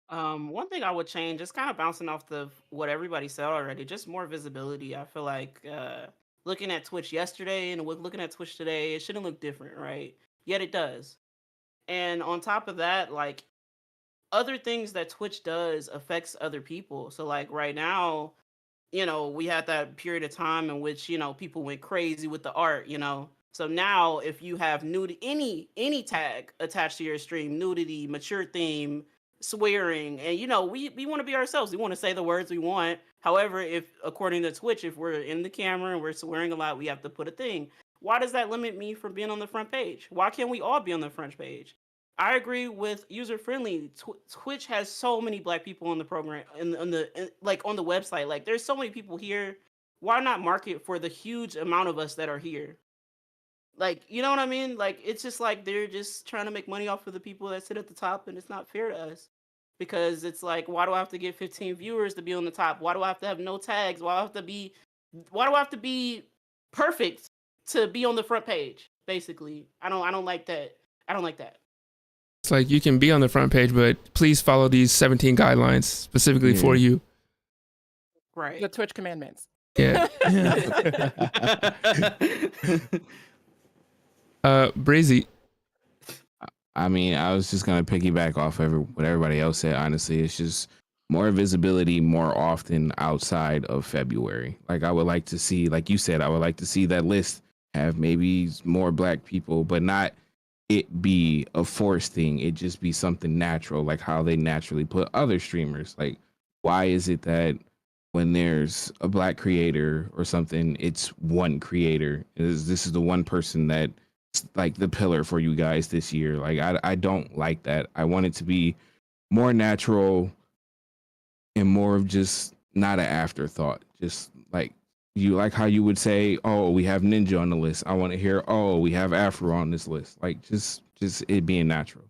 One thing I would change, just kind of bouncing off what everybody said already, just more visibility. I feel like looking at Twitch yesterday and looking at Twitch today, it shouldn't look different, right? Yet it does. And on top of that, like other things that Twitch does affects other people. So like right now, we had that period of time in which, people went crazy with the art, So now if you have any tag attached to your stream, nudity, mature theme, swearing, and we want to be ourselves. We want to say the words we want. However, if according to Twitch, if we're in the camera and we're swearing a lot, we have to put a thing. Why does that limit me from being on the front page? Why can't we all be on the front page? I agree with user friendly. Twitch has so many Black people on the program on the website. Like there's so many people here. Why not market for the huge amount of us that are here? Like, you know what I mean? Like, it's just like they're just trying to make money off of the people that sit at the top, and it's not fair to us. Because it's like, why do I have to get 15 viewers to be on the top? Why do I have to have no tags? Why do I have to be perfect to be on the front page? Basically, I don't like that. I don't like that. It's like you can be on the front page, but please follow these 17 guidelines specifically for you. Right. The Twitch commandments. Yeah. Breezy. I mean, I was just gonna piggyback off what everybody else said. Honestly, it's just more visibility more often outside of February. Like I would like to see, like you said, I would like to see that list have maybe more Black people, but not it be a forced thing. It just be something natural, like how they naturally put other streamers. Like, why is it that when there's a Black creator or something, it's one creator? This is the one person that like the pillar for you guys this year. Like I don't like that. I want it to be more natural and more of just not an afterthought. Just like how you would say, oh, we have Ninja on the list. I want to hear, oh, we have Afro on this list. Like just it being natural.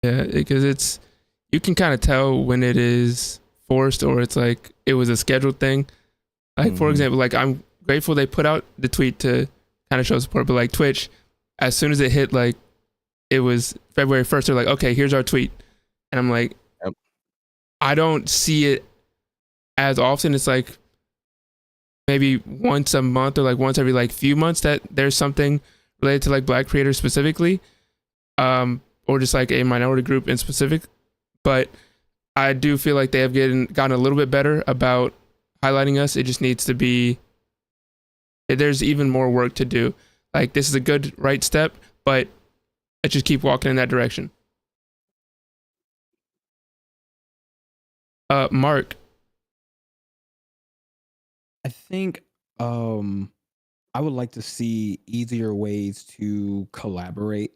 Yeah, because you can kind of tell when it is forced or it's like it was a scheduled thing. Like for example, like I'm grateful they put out the tweet to kind of show support, but like Twitch, as soon as it hit, like it was February 1st, they're like, okay, here's our tweet. And I'm like, yep. I don't see it as often. It's like maybe once a month or like once every like few months that there's something related to like Black creators specifically, or just like a minority group in specific. But I do feel like they have gotten a little bit better about highlighting us. It just needs to be, there's even more work to do. Like this is a good right step, but let's just keep walking in that direction. Mark. I think I would like to see easier ways to collaborate.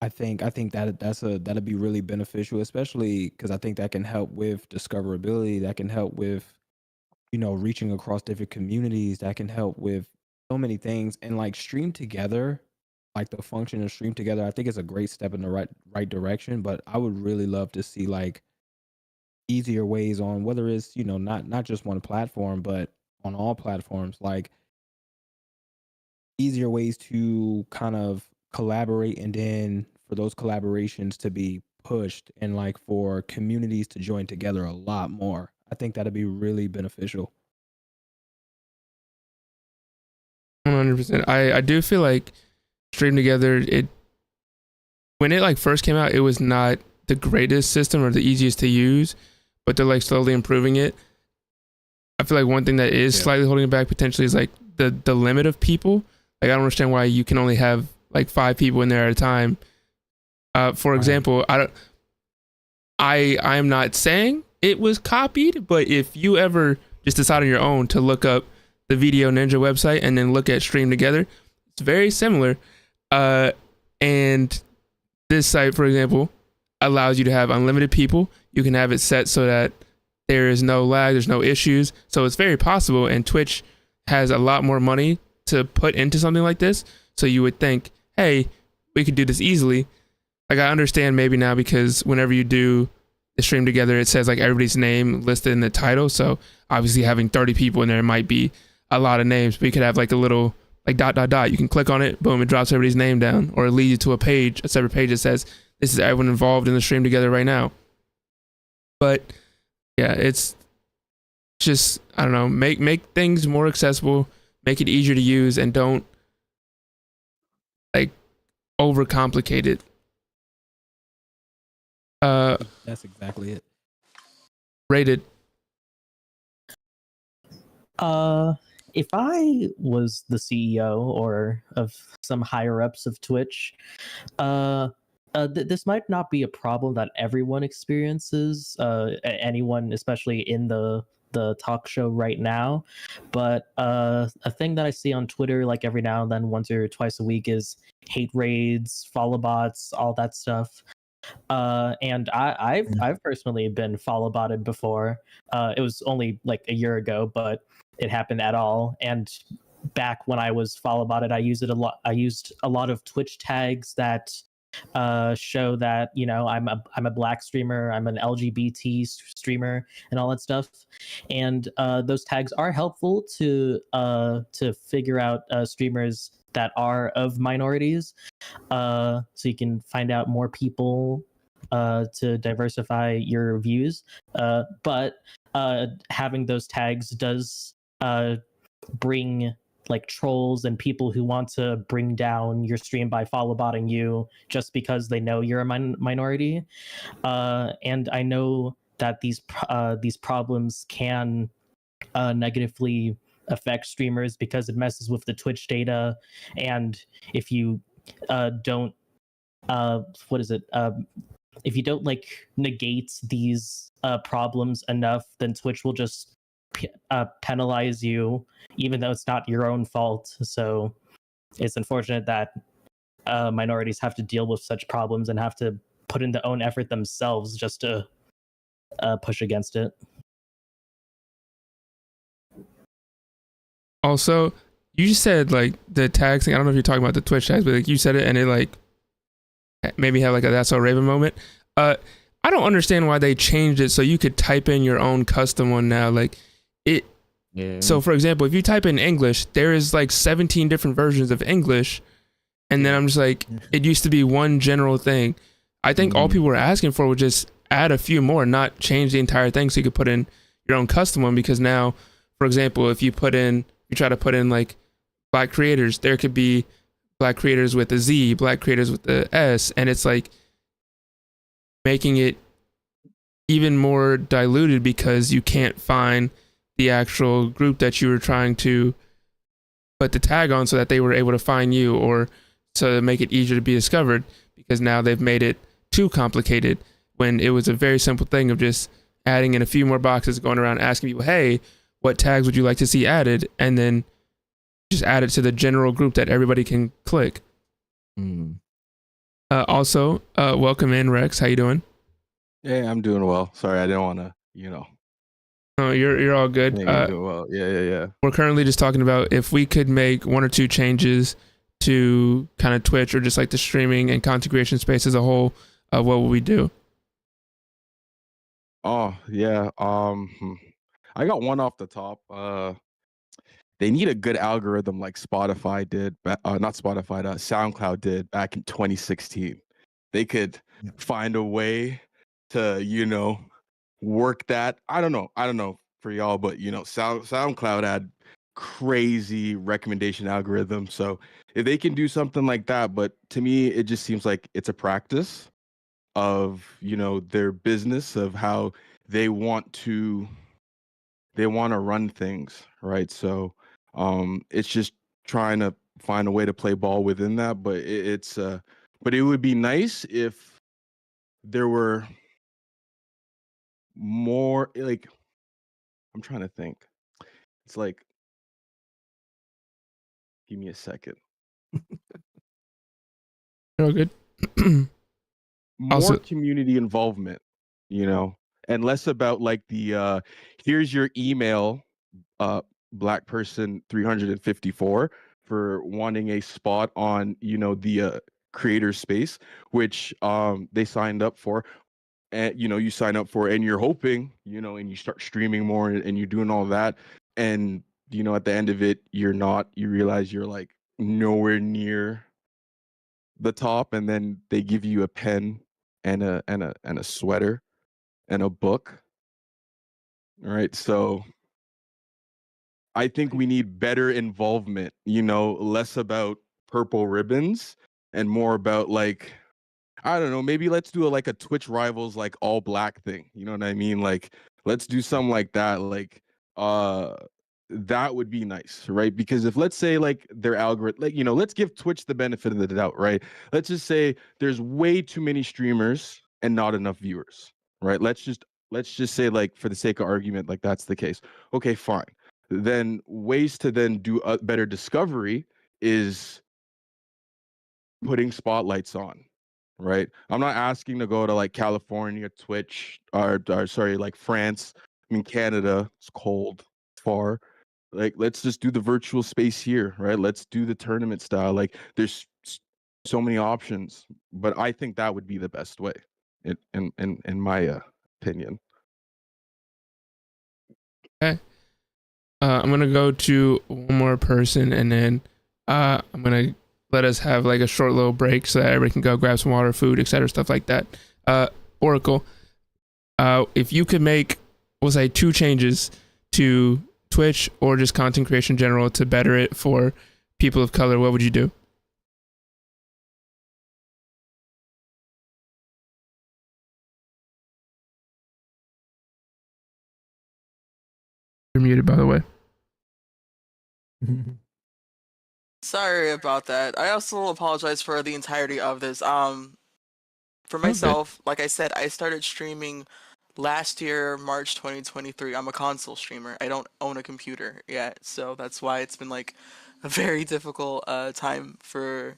I think that'd be really beneficial, especially because I think that can help with discoverability. That can help with, reaching across different communities. That can help with so many things. And like Stream Together, like the function of Stream Together, I think it's a great step in the right direction. But I would really love to see like easier ways on whether it's not just one platform, but on all platforms, like easier ways to kind of collaborate, and then for those collaborations to be pushed and like for communities to join together a lot more. I think that'd be really beneficial. 100%. I do feel like Stream Together, when it like first came out, it was not the greatest system or the easiest to use, but they're like slowly improving it. I feel like one thing that is slightly holding it back potentially is like the limit of people. Like I don't understand why you can only have like 5 people in there at a time. For example, I am not saying it was copied, but if you ever just decide on your own to look up the Video Ninja website and then look at Stream Together. It's very similar. And this site, for example, allows you to have unlimited people. You can have it set so that there is no lag, there's no issues. So it's very possible, and Twitch has a lot more money to put into something like this. So you would think, hey, we could do this easily. Like, I understand maybe now, because whenever you do the Stream Together, it says like everybody's name listed in the title. So obviously having 30 people in there might be a lot of names, but you could have like a little like ... You can click on it, boom, it drops everybody's name down, or it leads you to a page, a separate page that says this is everyone involved in the Stream Together right now. But yeah, it's just, I don't know, make things more accessible, make it easier to use, and don't like overcomplicate it. That's exactly it. Rated. If I was the CEO or of some higher ups of Twitch, this might not be a problem that everyone experiences, anyone, especially in the talk show right now. But a thing that I see on Twitter, like every now and then, once or twice a week, is hate raids, follow bots, all that stuff. And I've personally been follow botted before. It was only like a year ago, but it happened at all. And back when I was follow botted, I used a lot of Twitch tags that show that, you know, I'm a black streamer, I'm an LGBT streamer, and all that stuff. And those tags are helpful to figure out streamers that are of minorities, so you can find out more people to diversify your views. But having those tags does bring like trolls and people who want to bring down your stream by follow botting you just because they know you're a minority. And I know that these problems can negatively affect streamers because it messes with the Twitch data. And if you don't if you don't like negate these problems enough, then Twitch will just penalize you, even though it's not your own fault. So it's unfortunate that minorities have to deal with such problems and have to put in their own effort themselves just to push against it. Also, you just said like the tags thing. I don't know if you're talking about the Twitch tags, but like you said it and it like maybe have like a That's So Raven moment. I don't understand why they changed it so you could type in your own custom one now. Like it. Yeah. So for example, if you type in English, there is like 17 different versions of English, and then I'm just like, it used to be one general thing. I think all people were asking for was just add a few more, not change the entire thing, so you could put in your own custom one. Because now, for example, if you try to put in like black creators, there could be black creators with a Z, black creators with the S, and it's like making it even more diluted because you can't find the actual group that you were trying to put the tag on so that they were able to find you, or to make it easier to be discovered, because now they've made it too complicated when it was a very simple thing of just adding in a few more boxes, going around asking people, hey, what tags would you like to see added? And then just add it to the general group that everybody can click. Also, welcome in, Rex. How you doing? Yeah, I'm doing well. Sorry, I didn't want to, Oh, you're all good. Yeah, doing well. Yeah. We're currently just talking about if we could make one or two changes to kind of Twitch or just like the streaming and content creation space as a whole, what would we do? Oh, yeah. I got one off the top. They need a good algorithm like Spotify did, not Spotify, SoundCloud did back in 2016. They could find a way to, work that. I don't know for y'all, but SoundCloud had crazy recommendation algorithm. So if they can do something like that, but to me, it just seems like it's a practice of, their business, of how they want to run things, right? So it's just trying to find a way to play ball within that, but but it would be nice if there were more, like, I'm trying to think. It's like, give me a second. Real good. More Also, community involvement, you know, and less about like the here's your email, uh black person 354 for wanting a spot on, you know, the creator space, which they signed up for, and you know, you sign up for, and you're hoping, you know, and you start streaming more, and you're doing all that, and you know, at the end of it, you realize you're like nowhere near the top, and then they give you a pen and a sweater and a book. All right, so I think we need better involvement, you know, less about purple ribbons and more about like, I don't know, maybe let's do like a Twitch rivals like all black thing. You know what I mean? Like let's do something like that. Like uh that would be nice, right? Because if let's say like their algorithm, like, you know, let's give Twitch the benefit of the doubt, right? Let's just say there's way too many streamers and not enough viewers, right? Let's just say like for the sake of argument, like that's the case. Okay, fine. Then ways to then do a better discovery is putting spotlights on, right? I'm not asking to go to like California, Twitch, or sorry, like France. I mean, Canada, it's cold, far. Like, let's just do the virtual space here, right? Let's do the tournament style. Like, there's so many options, but I think that would be the best way, in my opinion. okay. I'm gonna go to one more person, and then I'm gonna let us have like a short little break so that everybody can go grab some water, food, etc., stuff like that. Oracle, if you could make, we'll say, 2 changes to Twitch or just content creation in general to better it for people of color, what would you do? You're muted, by the way. Sorry about that. I also apologize for the entirety of this. For Okay. myself, like I said, I started streaming last year, March 2023. I'm a console streamer. I don't own a computer yet, so that's why it's been like a very difficult time for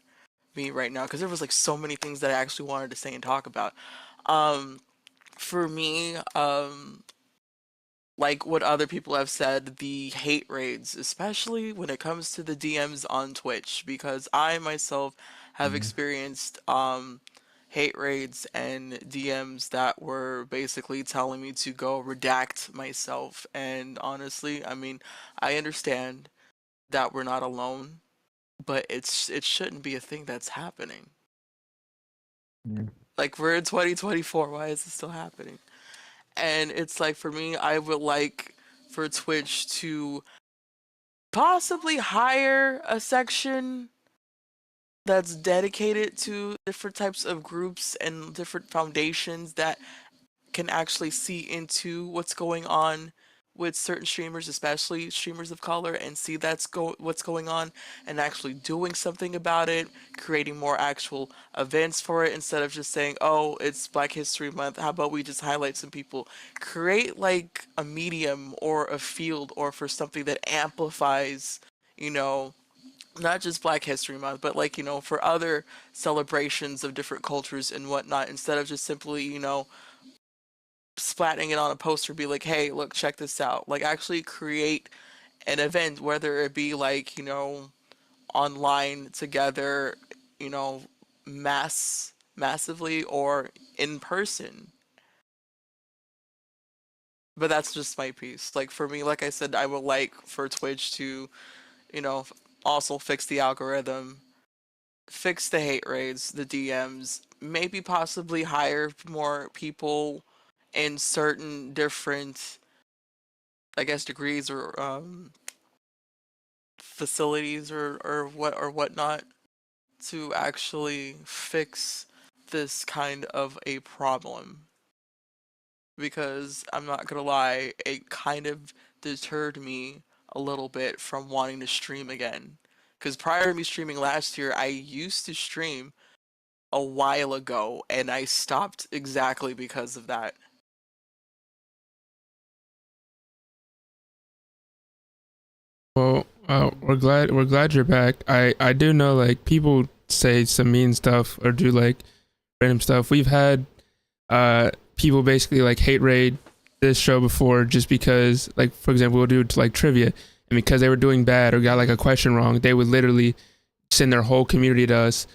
me right now because there was like so many things that I actually wanted to say and talk about. Um, for me, like what other people have said, the hate raids, especially when it comes to the DMs on Twitch, because I myself have experienced hate raids and DMs that were basically telling me to go redact myself. And honestly, I mean, I understand that we're not alone, but it shouldn't be a thing that's happening. Like we're in 2024, why is this still happening? And it's like for me, I would like for Twitch to possibly hire a section that's dedicated to different types of groups and different foundations that can actually see into what's going on with certain streamers, especially streamers of color, and see what's going on and actually doing something about it, creating more actual events for it instead of just saying, "Oh, it's Black History Month. How about we just highlight some people?" Create like a medium or a field or for something that amplifies, you know, not just Black History Month, but like, you know, for other celebrations of different cultures and whatnot, instead of just simply, you know, splatting it on a poster, be like, hey, look, check this out. Like, actually create an event, whether it be like, you know, online together, you know, massively or in person. But that's just my piece. Like, for me, like I said, I would like for Twitch to, you know, also fix the algorithm, fix the hate raids, the DMs, maybe possibly hire more people in certain different, I guess, degrees or facilities or whatnot to actually fix this kind of a problem. Because I'm not gonna lie, it kind of deterred me a little bit from wanting to stream again. Because prior to me streaming last year, I used to stream a while ago and I stopped exactly because of that. Well, we're glad you're back. I do know like people say some mean stuff or do like random stuff. We've had people basically like hate raid this show before just because, like, for example, we'll do like trivia, and because they were doing bad or got like a question wrong, they would literally send their whole community to us.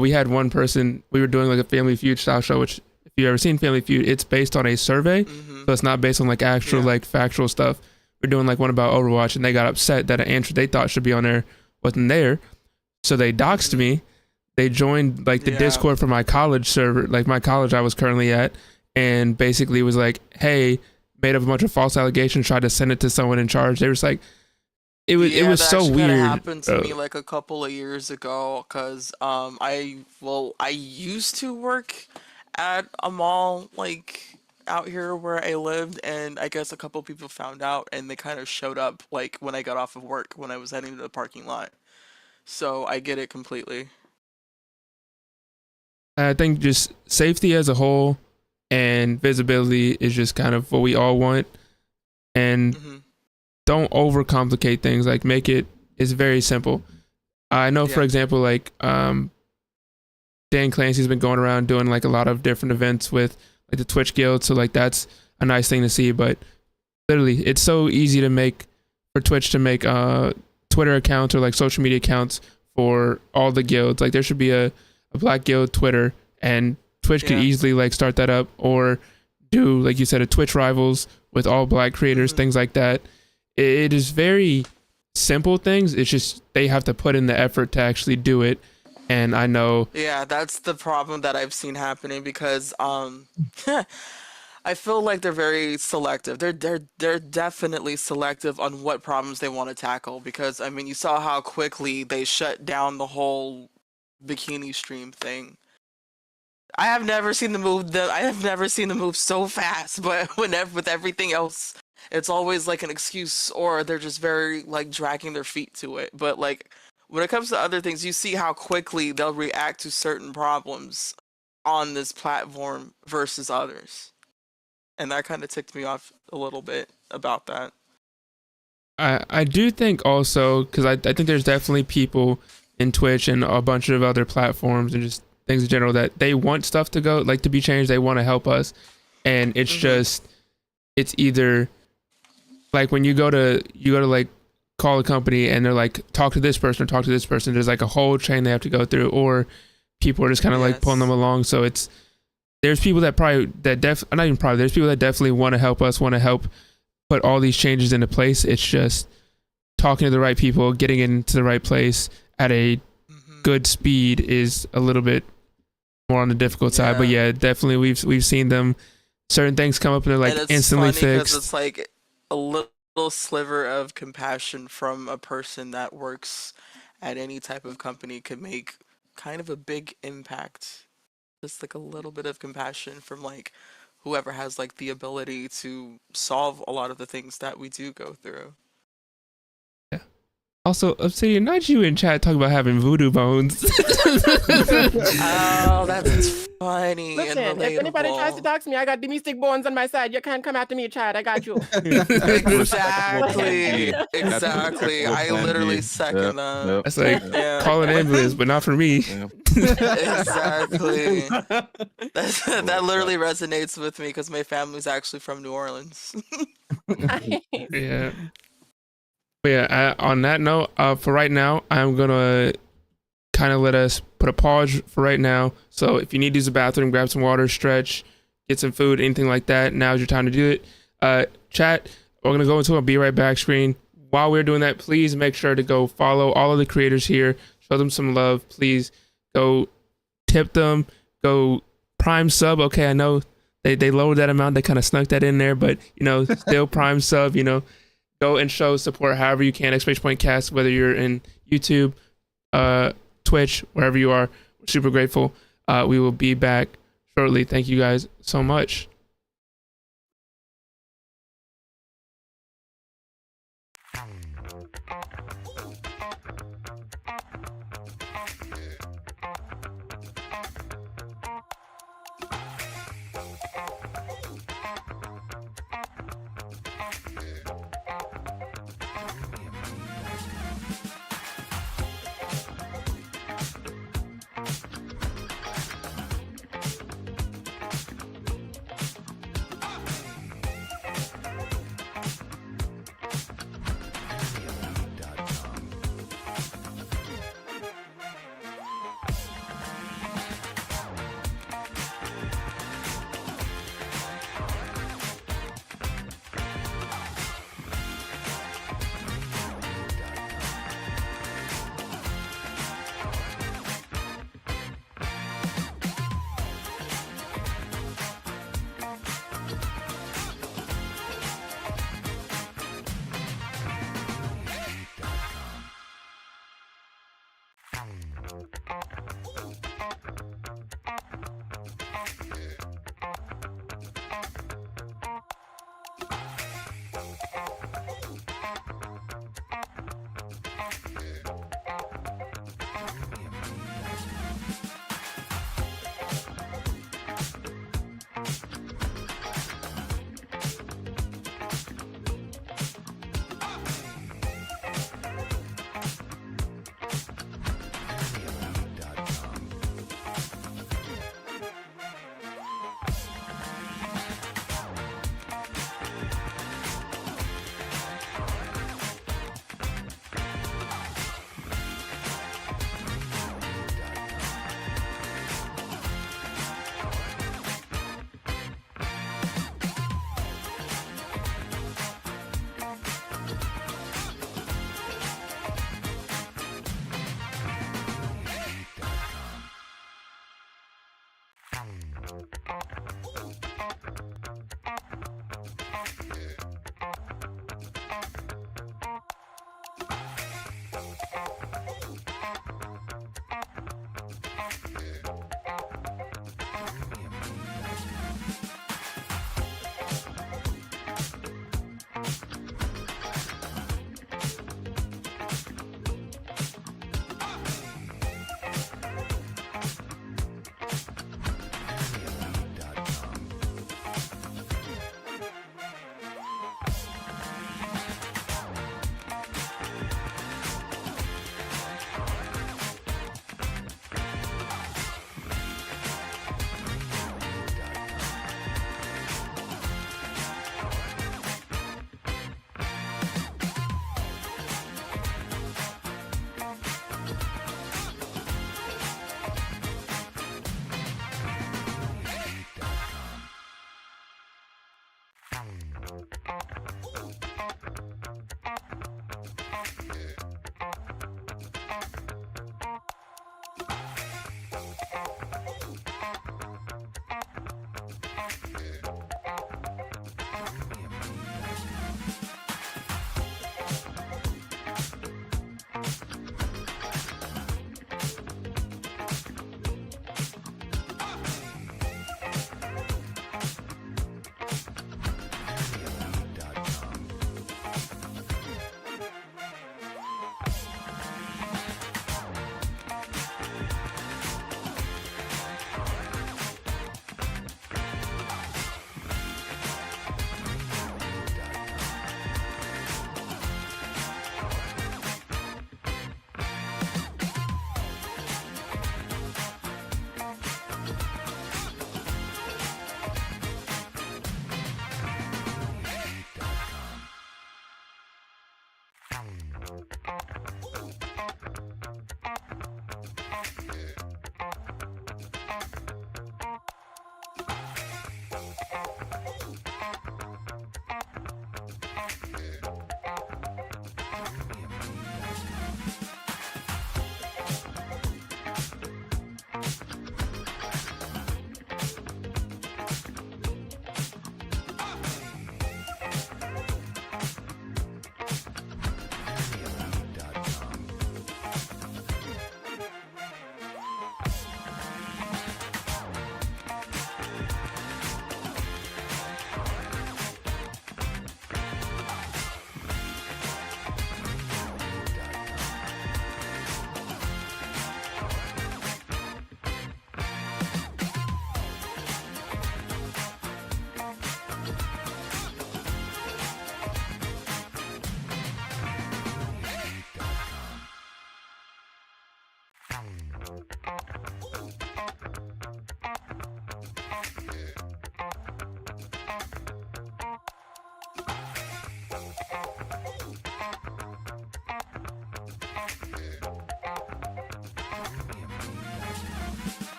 We had one person, we were doing like a Family Feud style show, which if you've ever seen Family Feud, it's based on a survey, so it's not based on like actual like factual stuff. We're doing like one about Overwatch, and they got upset that an answer they thought should be on there wasn't there, so they doxed me. They joined like the Discord for my college server, like my college I was currently at, and basically was like, hey, made up a bunch of false allegations, tried to send it to someone in charge. They were just like, it was that so actually weird. happened to me like a couple of years ago, because I used to work at a mall like out here where I lived, and I guess a couple of people found out, and they kind of showed up like when I got off of work when I was heading to the parking lot. So I get it completely. I think just safety as a whole and visibility is just kind of what we all want, and don't overcomplicate things. Like, make it's very simple. I know, for example, like Dan Clancy's been going around doing like a lot of different events with like the Twitch Guild, so like that's a nice thing to see. But literally, it's so easy to make for Twitch to make Twitter accounts or like social media accounts for all the guilds. Like there should be a Black Guild Twitter, and Twitch could easily like start that up, or do, like you said, a Twitch Rivals with all Black creators, things like that. It is very simple things. It's just they have to put in the effort to actually do it. And I know, Yeah, that's the problem that I've seen happening, because I feel like they're very selective. They're definitely selective on what problems they want to tackle, because I mean, you saw how quickly they shut down the whole bikini stream thing. I have never seen the move so fast, but whenever with everything else, it's always like an excuse, or they're just very like dragging their feet to it. But like when it comes to other things, you see how quickly they'll react to certain problems on this platform versus others. And that kind of ticked me off a little bit about that. I do think also, because I think there's definitely people in Twitch and a bunch of other platforms and just things in general that they want stuff to go, like, to be changed. They want to help us, and it's just, it's either like when you go to like call a company and they're like, talk to this person or talk to this person, there's like a whole chain they have to go through, or people are just kind of like pulling them along. So there's people that there's people that definitely want to help us, want to help put all these changes into place. It's just talking to the right people, getting into the right place at a good speed is a little bit more on the difficult side. But yeah, definitely we've seen them, certain things come up and they're like, and it's instantly funny fixed. it's like a little sliver of compassion from a person that works at any type of company could make kind of a big impact. Just like a little bit of compassion from like whoever has like the ability to solve a lot of the things that we do go through. Also, Obsidian, not you in chat talking about having voodoo bones. Oh, that's funny. Listen, and if anybody tries to relatable. dox me, I got the mystic bones on my side. You can't come after me, Chad. I got you. Exactly. Exactly. I literally second that. That's like, call an ambulance, but not for me. Exactly. That literally resonates with me because my family's actually from New Orleans. Yeah. But yeah, on that note, for right now, I'm gonna kind of let us put a pause for right now. So if you need to use the bathroom, grab some water, stretch, get some food, anything like that, now's your time to do it. Chat, we're gonna go into a be right back screen. While we're doing that, please make sure to go follow all of the creators here, show them some love. Please go tip them, go prime sub. Okay, I know they lowered that amount, they kind of snuck that in there, but still prime sub, go and show support however you can. Exclamation point cast, whether you're in YouTube, Twitch, wherever you are. We're super grateful. We will be back shortly. Thank you guys so much.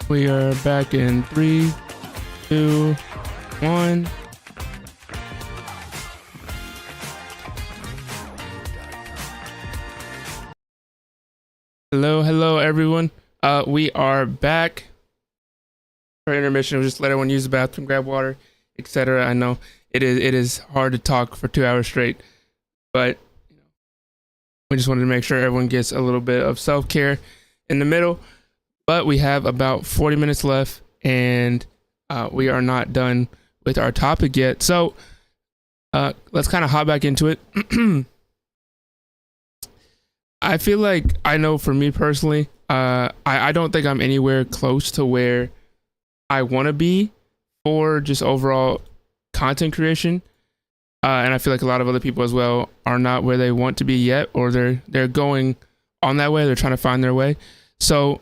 We are back in 3, 2, 1. Hello, everyone. We are back for intermission. We'll just let everyone use the bathroom, grab water, etc. I know it is hard to talk for 2 hours straight, but we just wanted to make sure everyone gets a little bit of self-care in the middle. But we have about 40 minutes left, and we are not done with our topic yet. So let's kind of hop back into it. I feel like, I know for me personally, I don't think I'm anywhere close to where I want to be for just overall content creation. And I feel like a lot of other people as well are not where they want to be yet, or they're going on that way. They're trying to find their way. So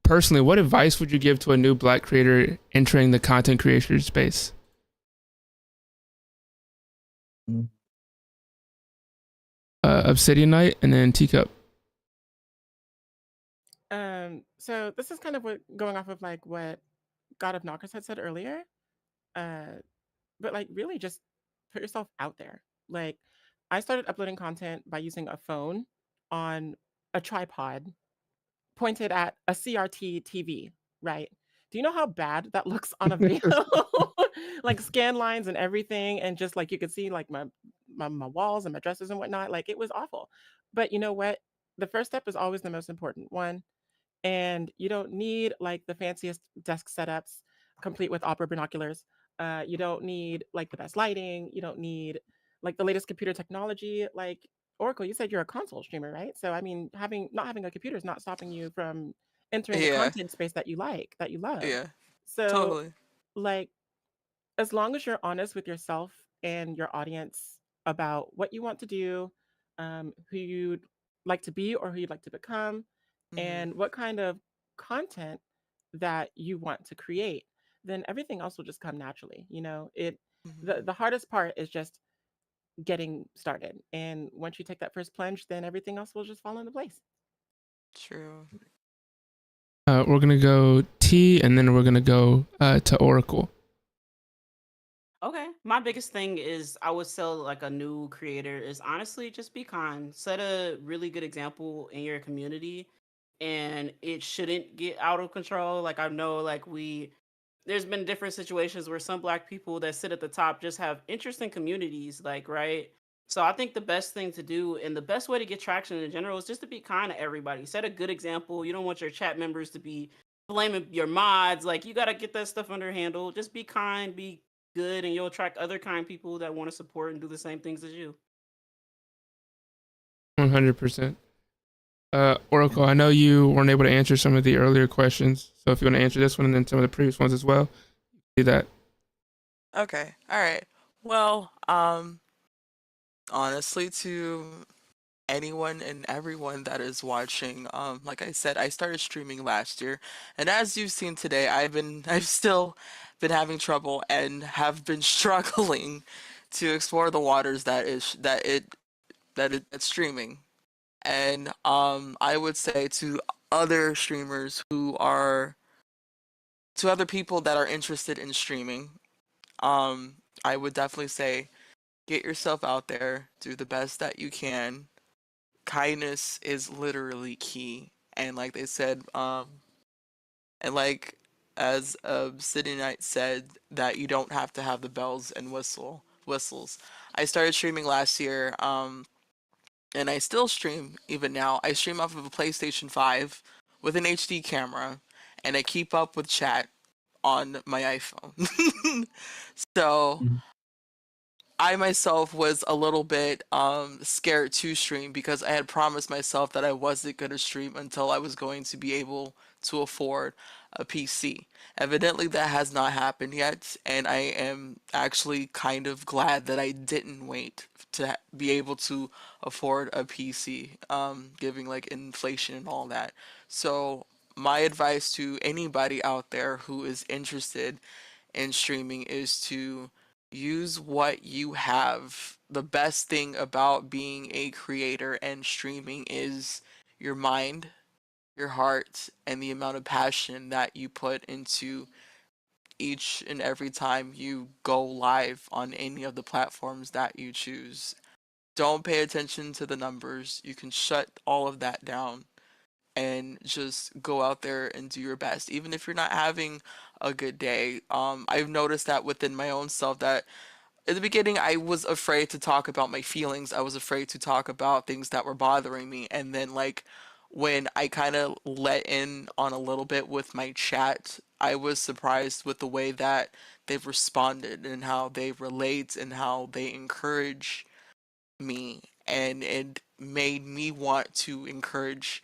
personally, what advice would you give to a new Black creator entering the content creation space? Obsidian Knight and then Teacup. So this is kind of what going off of like what God of Knockers had said earlier. But like really just put yourself out there. Like I started uploading content by using a phone on a tripod pointed at a CRT TV, right? Do you know how bad that looks on a video? Like scan lines and everything, and just like you could see like my walls and my dresses and whatnot. Like it was awful. But you know what? The first step is always the most important one. And you don't need like the fanciest desk setups complete with opera binoculars. You don't need like the best lighting. You don't need like the latest computer technology. Like Oracle, you said you're a console streamer, right? So I mean, not having a computer is not stopping you from entering the Yeah. content space that you like, that you love. Yeah. So Totally. like as long as you're honest with yourself and your audience about what you want to do, who you'd like to be or who you'd like to become, and what kind of content that you want to create, then everything else will just come naturally. You know, the hardest part is just getting started. And once you take that first plunge, then everything else will just fall into place. True. We're gonna go T, and then we're gonna go to Oracle. Okay. My biggest thing is I would tell like a new creator is honestly just be kind. Set a really good example in your community and it shouldn't get out of control. Like I know like there's been different situations where some black people that sit at the top just have interesting communities, like, right? So I think the best thing to do and the best way to get traction in general is just to be kind to everybody. Set a good example. You don't want your chat members to be blaming your mods. Like you gotta get that stuff under handle. Just be kind, be good, and you'll attract other kind people that want to support and do the same things as you. 100%. Oracle, I know you weren't able to answer some of the earlier questions, so if you want to answer this one and then some of the previous ones as well, do that. Okay. All right. Well, honestly, to anyone and everyone that is watching, like I said, I started streaming last year, and as you've seen today, I've still been having trouble and have been struggling to explore the waters that's streaming. And I would say to other streamers to other people that are interested in streaming, I would definitely say get yourself out there, do the best that you can. Kindness is literally key, and like they said, and like as City Knight said, that you don't have to have the bells and whistles. I started streaming last year, and I still stream even now. I stream off of a PlayStation 5 with an HD camera, and I keep up with chat on my iPhone. So I myself was a little bit scared to stream because I had promised myself that I wasn't going to stream until I was going to be able to afford a PC. Evidently, that has not happened yet, and I am actually kind of glad that I didn't wait to be able to afford a PC, giving like inflation and all that. So, my advice to anybody out there who is interested in streaming is to use what you have. The best thing about being a creator and streaming is your mind, your heart and the amount of passion that you put into each and every time you go live on any of the platforms that you choose. Don't pay attention to the numbers. You can shut all of that down and just go out there and do your best. Even if you're not having a good day. I've noticed that within my own self that in the beginning I was afraid to talk about my feelings. I was afraid to talk about things that were bothering me. And then like when I kind of let in on a little bit with my chat, I was surprised with the way that they've responded and how they relate and how they encourage me, and it made me want to encourage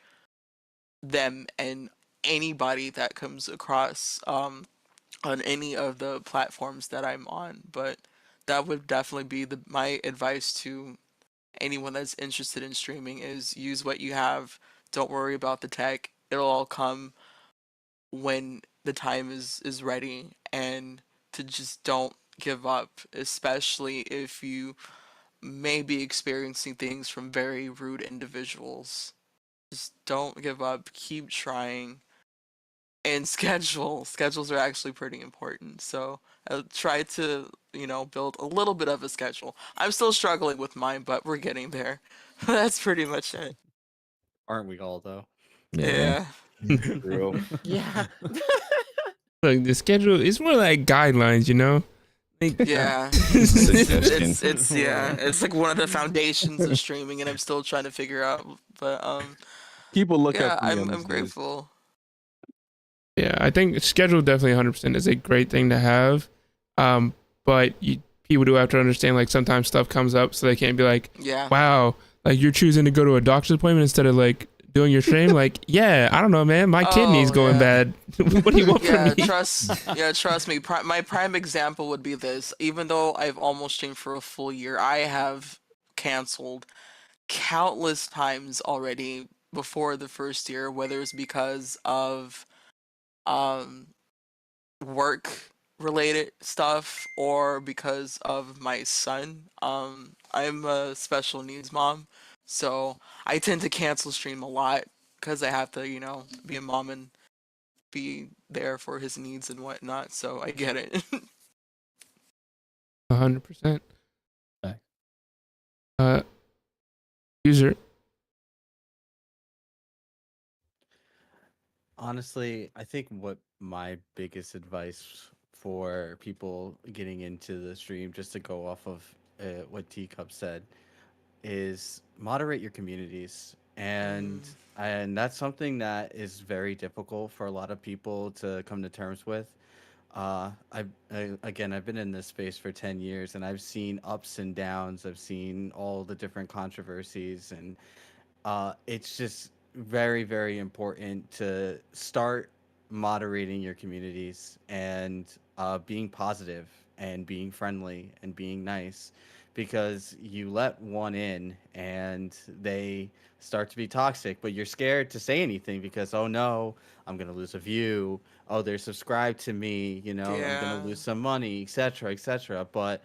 them and anybody that comes across on any of the platforms that I'm on. But that would definitely be my advice to anyone that's interested in streaming is use what you have. Don't worry about the tech. It'll all come when the time is ready, and to just don't give up, especially if you may be experiencing things from very rude individuals. Just don't give up. Keep trying. And schedules are actually pretty important. So try to, build a little bit of a schedule. I'm still struggling with mine, but we're getting there. That's pretty much it. Aren't we all though? Yeah. True. Yeah. Look, the schedule is more like guidelines, you know? Like, Yeah. Suggestion. It's like one of the foundations of streaming, and I'm still trying to figure out. But People look yeah, up to me on I'm these days. grateful. Yeah, I think schedule definitely 100% is a great thing to have. But people do have to understand, like, sometimes stuff comes up, so they can't be like, Yeah. wow, like, you're choosing to go to a doctor's appointment instead of, like, doing your stream. Like, yeah, I don't know, man. My kidney's going bad. What do you want from me? Trust me. My prime example would be this. Even though I've almost streamed for a full year, I have canceled countless times already before the first year, whether it's because of um work related stuff or because of my son. I'm a special needs mom, so I tend to cancel stream a lot because I have to, be a mom and be there for his needs and whatnot. So I get it. 100%. User. Honestly, I think what my biggest advice for people getting into the stream, just to go off of what Teacup said, is moderate your communities, and that's something that is very difficult for a lot of people to come to terms with. I've been in this space for 10 years, and I've seen ups and downs. I've seen all the different controversies, and it's just very, very important to start moderating your communities and being positive and being friendly and being nice, because you let one in and they start to be toxic, but you're scared to say anything because, oh no, I'm going to lose a view. Oh, they're subscribed to me, I'm going to lose some money, etc., etc. But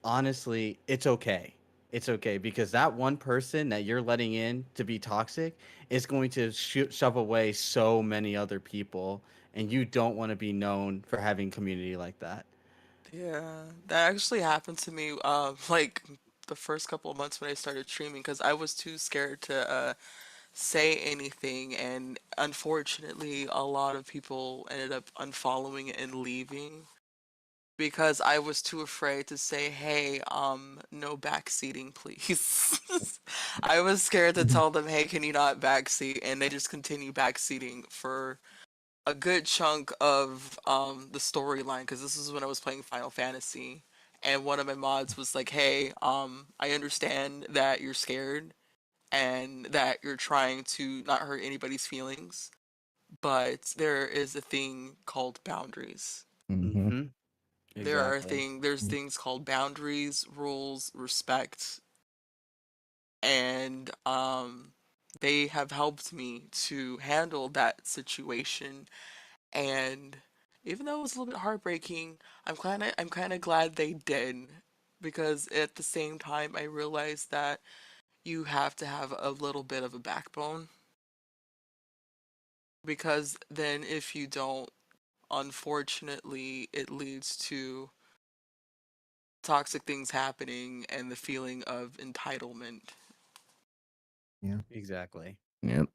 honestly, it's okay. It's okay, because that one person that you're letting in to be toxic is going to shove away so many other people, and you don't want to be known for having community like that. Yeah, that actually happened to me like the first couple of months when I started streaming because I was too scared to say anything, and unfortunately a lot of people ended up unfollowing and leaving because I was too afraid to say, hey, no backseating, please. I was scared to tell them, hey, can you not backseat? And they just continue backseating for a good chunk of the storyline, because this is when I was playing Final Fantasy. And one of my mods was like, hey, I understand that you're scared and that you're trying to not hurt anybody's feelings, but there is a thing called boundaries. Mm-hmm. Exactly. There's things called boundaries, rules, respect, and they have helped me to handle that situation. And even though it was a little bit heartbreaking, I'm kind of glad they did, because at the same time I realized that you have to have a little bit of a backbone. because then if you don't, unfortunately, it leads to toxic things happening and the feeling of entitlement. Yeah, exactly. Yep.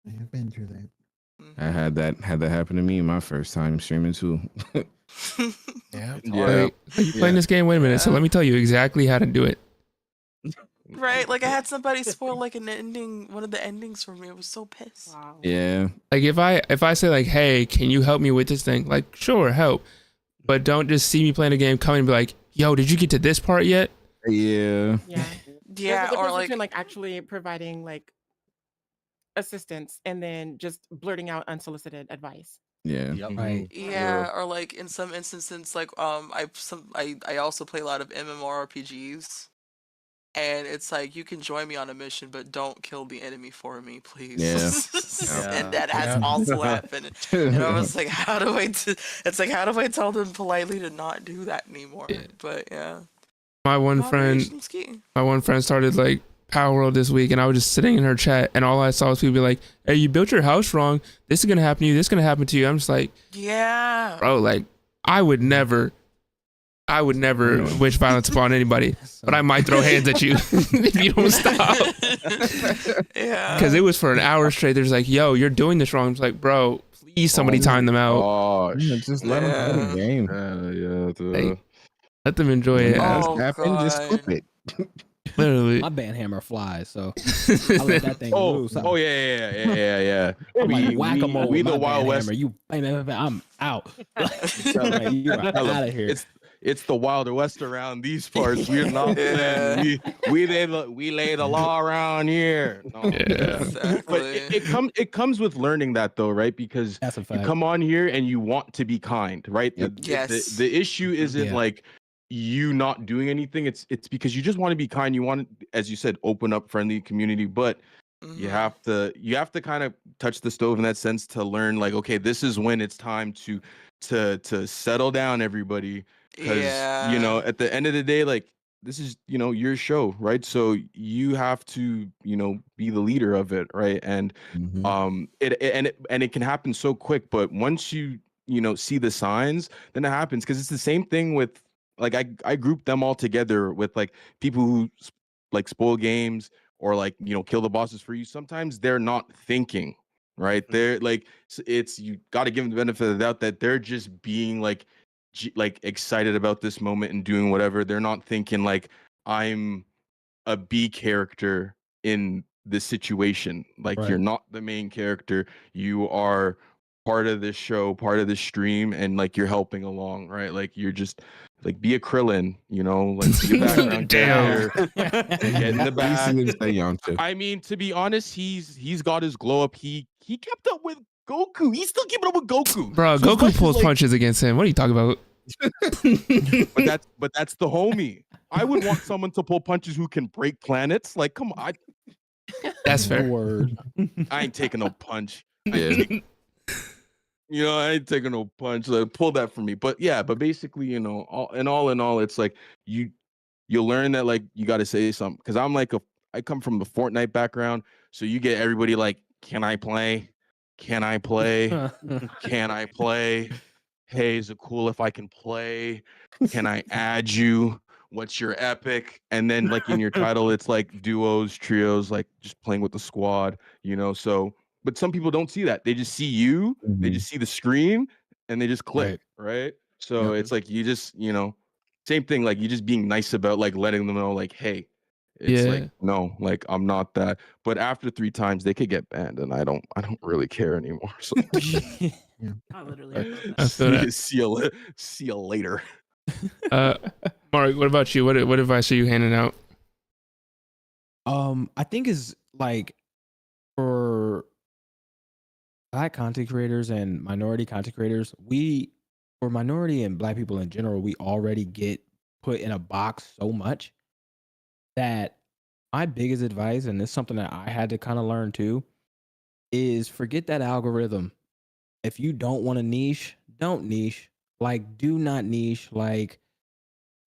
I've been through that. I had that happen to me my first time streaming too. Yeah. Yeah. Are you playing this game? Wait a minute. So Yeah. let me tell you exactly how to do it. Right? Like I had somebody spoil like an ending, one of the endings for me. I was so pissed. Wow. Yeah. Like if I say like, hey, can you help me with this thing? Like, sure, help. But don't just see me playing a game, come and be like, yo, did you get to this part yet? Yeah. Yeah. There's a difference between like actually providing like assistance and then just blurting out unsolicited advice. Yeah. Right. Yeah, or like in some instances, like I also play a lot of MMORPGs, and it's like you can join me on a mission, but don't kill the enemy for me, please. Yeah. And that has Yeah. also happened. And I was like, how do I? It's like how do I tell them politely to not do that anymore? But yeah. My one Moderation's key. friend started like Power World this week, and I was just sitting in her chat, and all I saw was people be like, hey, you built your house wrong. This is gonna happen to you. This is gonna happen to you. I'm just like, Yeah. bro, like I would never wish violence upon anybody, but I might throw hands at you if you don't stop. Yeah. Because it was for an hour straight. There's like, yo, you're doing this wrong. I'm just like, bro, please somebody time them out. Oh, just let them play the game. Like, let them enjoy it. Just flip it. Literally. My band hammer flies, so I let that thing loose. Oh yeah. I'm like whack-a-mole. We with the my Wild band West. hammer. You, I'm out. Like, you are Tell 'em, out of here. It's the Wilder West around these parts. We're not playing. We lay the law around here. No. But it comes with learning that though, right? Because That's a you fact. come on here and you want to be kind, right? The issue isn't Yeah. like you not doing anything. It's because you just want to be kind. You want to, as you said, open up, friendly community, but you have to kind of touch the stove in that sense to learn like, okay, this is when it's time to settle down, everybody. Because you know, at the end of the day, like this is, you know, your show, right? So you have to, you know, be the leader of it, right? And it can happen so quick, but once you know see the signs, then it happens. Because it's the same thing with like I group them all together with like people who like spoil games or like, you know, kill the bosses for you. Sometimes they're not thinking, right? They're like, it's you got to give them the benefit of the doubt that they're just being like excited about this moment and doing whatever. They're not thinking like I'm a B character in this situation. Like you're Right. not the main character. You are part of this show, part of this stream, and like you're helping along, right? Like you're just like be a Krillin, you know, like be a background character, get in the back. I mean, to be honest, he's got his glow up. He kept up with Goku. He's still keeping up with Goku. Bro, So as much Goku as, pulls like, punches against him. What are you talking about? but that's the homie. I would want someone to pull punches who can break planets. Like, come on. That's fair. Word. I ain't taking no punch. Yeah. You know, I ain't taking no punch. Like, pull that from me. But yeah, but basically, you know, all in all, it's like you learn that like you got to say something. Because I come from the Fortnite background, so you get everybody like, can I play? Can I play? Can I play? Hey, is it cool if I can play? Can I add you? What's your epic? And then like in your title, it's like duos, trios, like just playing with the squad, you know. So, but some people don't see that. They just see you, they just see the screen, and they just click, right? So it's like you just, you know, same thing, like you just being nice about like letting them know, like, hey, it's like, no, like I'm not that. But after 3 times, they could get banned, and I don't really care anymore. So I literally. I feel that. See you later. Mark, what about you? What advice are you handing out? I think is like for Black content creators and minority content creators, for minority and Black people in general, we already get put in a box so much that my biggest advice, and it's something that I had to kind of learn too, is forget that algorithm. If you don't want a niche, don't niche. Like, do not niche. Like,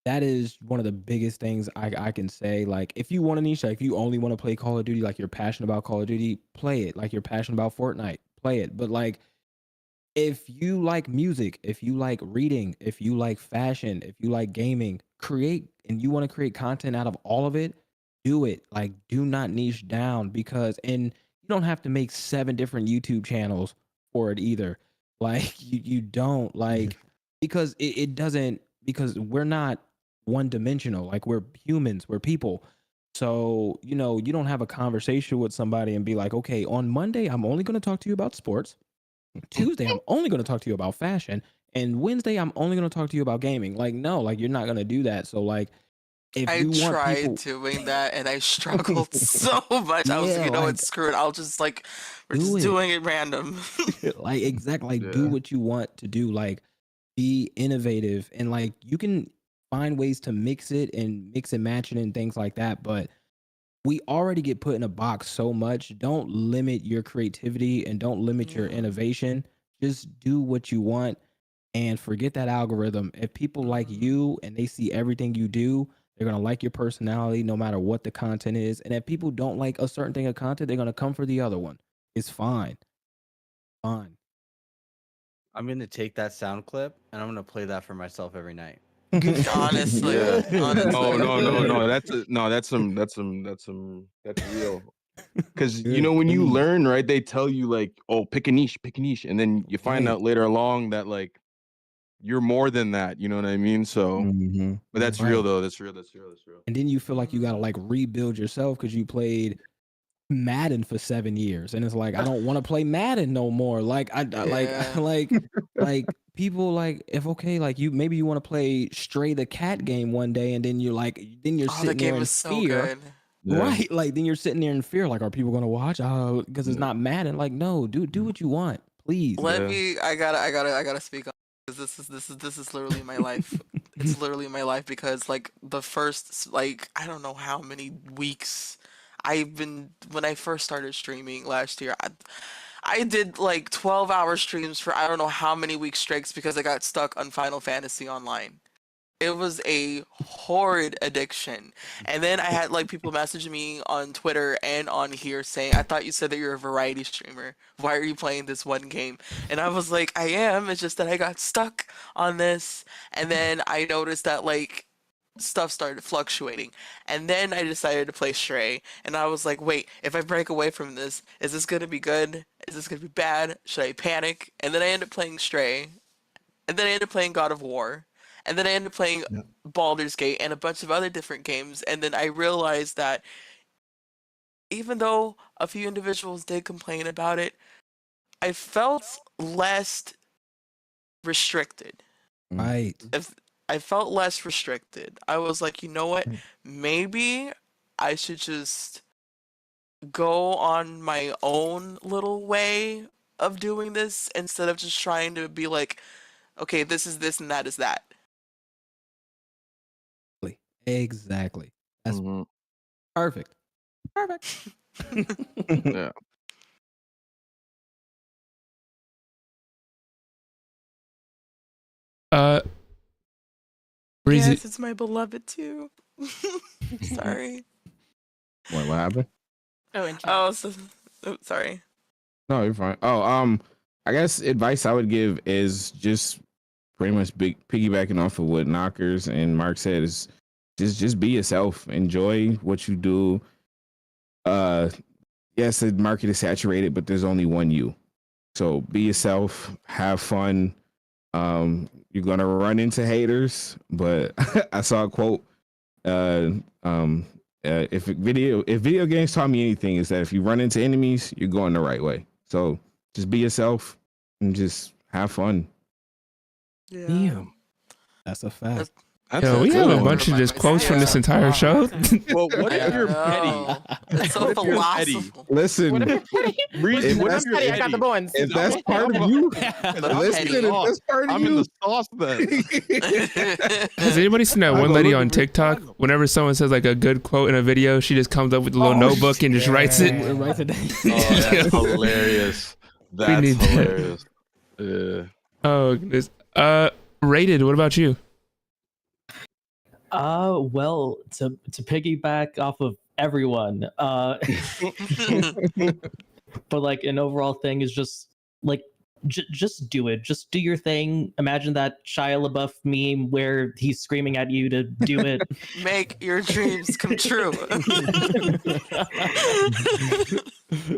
that is one of the biggest things I can say. Like, if you want a niche, like if you only want to play Call of Duty, like you're passionate about Call of Duty, play it. Like you're passionate about Fortnite, play it. But like, if you like music, if you like reading, if you like fashion, if you like gaming, create and you want to create content out of all of it, do it. Like, do not niche down because, and you don't have to make 7 different YouTube channels for it either. Like, you don't like, because it doesn't, because we're not one dimensional. Like, we're humans, we're people. So, you know, you don't have a conversation with somebody and be like, okay, on Monday, I'm only going to talk to you about sports. Tuesday, I'm only going to talk to you about fashion. And Wednesday, I'm only going to talk to you about gaming. Like, no, like you're not going to do that. So like, if I you want tried people, doing that and I struggled so much. I was like, yeah, you know what, like screw it. I'll just like, we're do just it. doing it random. Like exactly, like do what you want to do. Like be innovative and like you can find ways to mix it and mix and match it and things like that. But we already get put in a box so much. Don't limit your creativity and don't limit your innovation. Just do what you want and forget that algorithm. If people like you and they see everything you do, they're gonna like your personality no matter what the content is. And if people don't like a certain thing of content, they're gonna come for the other one. It's fine. Fine. I'm gonna take that sound clip and I'm gonna play that for myself every night. Honestly, Yeah. honestly. No. That's real. Because you know when you learn, right? They tell you like, oh, pick a niche, and then you find out later along that like you're more than that. You know what I mean? So, but that's real Right. though. That's real. That's real. That's real. And then you feel like you gotta like rebuild yourself because you played Madden for 7 years, and it's like I don't want to play Madden no more. Like like people like if okay, like you maybe you want to play Stray the cat game one day, and then you're like then you're Oh, the sitting there game in was so fear. good. Right, like then you're sitting there in fear, like are people gonna watch? Because it's not Madden. Like no, do what you want, please. Let me. I gotta speak on because this is literally my life. It's literally my life because like the first like I don't know how many weeks I've been when I first started streaming last year. I did like 12-hour streams for I don't know how many weeks straight because I got stuck on Final Fantasy Online. It was a horrid addiction. And then I had like people messaging me on Twitter and on here saying, I thought you said that you're a variety streamer. Why are you playing this one game? And I was like, I am. It's just that I got stuck on this. And then I noticed that like stuff started fluctuating. And then I decided to play Stray. And I was like, wait, if I break away from this, is this going to be good? Is this going to be bad? Should I panic? And then I ended up playing Stray. And then I ended up playing God of War. And then I ended up playing Baldur's Gate and a bunch of other different games. And then I realized that even though a few individuals did complain about it, I felt less restricted. Right. If I felt less restricted. I was like, you know what? Maybe I should just go on my own little way of doing this instead of just trying to be like, okay, this is this and that is that. Exactly. That's perfect. Perfect. Yeah. Breezy. Yes, it's my beloved too. Sorry. What happened? Oh, sorry. No, you're fine. Oh, I guess advice I would give is just pretty much piggybacking off of what Knockers and Mark said is just be yourself. Enjoy what you do. Yes, the market is saturated, but there's only one you. So be yourself, have fun. You're gonna run into haters, but I saw a quote. If video games taught me anything, is that if you run into enemies, you're going the right way. So just be yourself and just have fun. Yeah. That's a fact. Yo, we have a bunch of just quotes from this entire show. Well, what if you're petty? It's so What if you're petty? philosophical. Listen, Reason, what that's if you're I got the buns. if that's part of you, listen, if that's part of I'm you, in the sauce then. Has anybody seen that one lady on TikTok? Whenever someone says like a good quote in a video, she just comes up with a little notebook and just writes it. Writes it down. Oh, that's hilarious. That's need that. hilarious. Yeah. Oh goodness. Rated. What about you? Well, to piggyback off of everyone, but like an overall thing is just like just do it. Just do your thing. Imagine that Shia LaBeouf meme where he's screaming at you to do it. Make your dreams come true.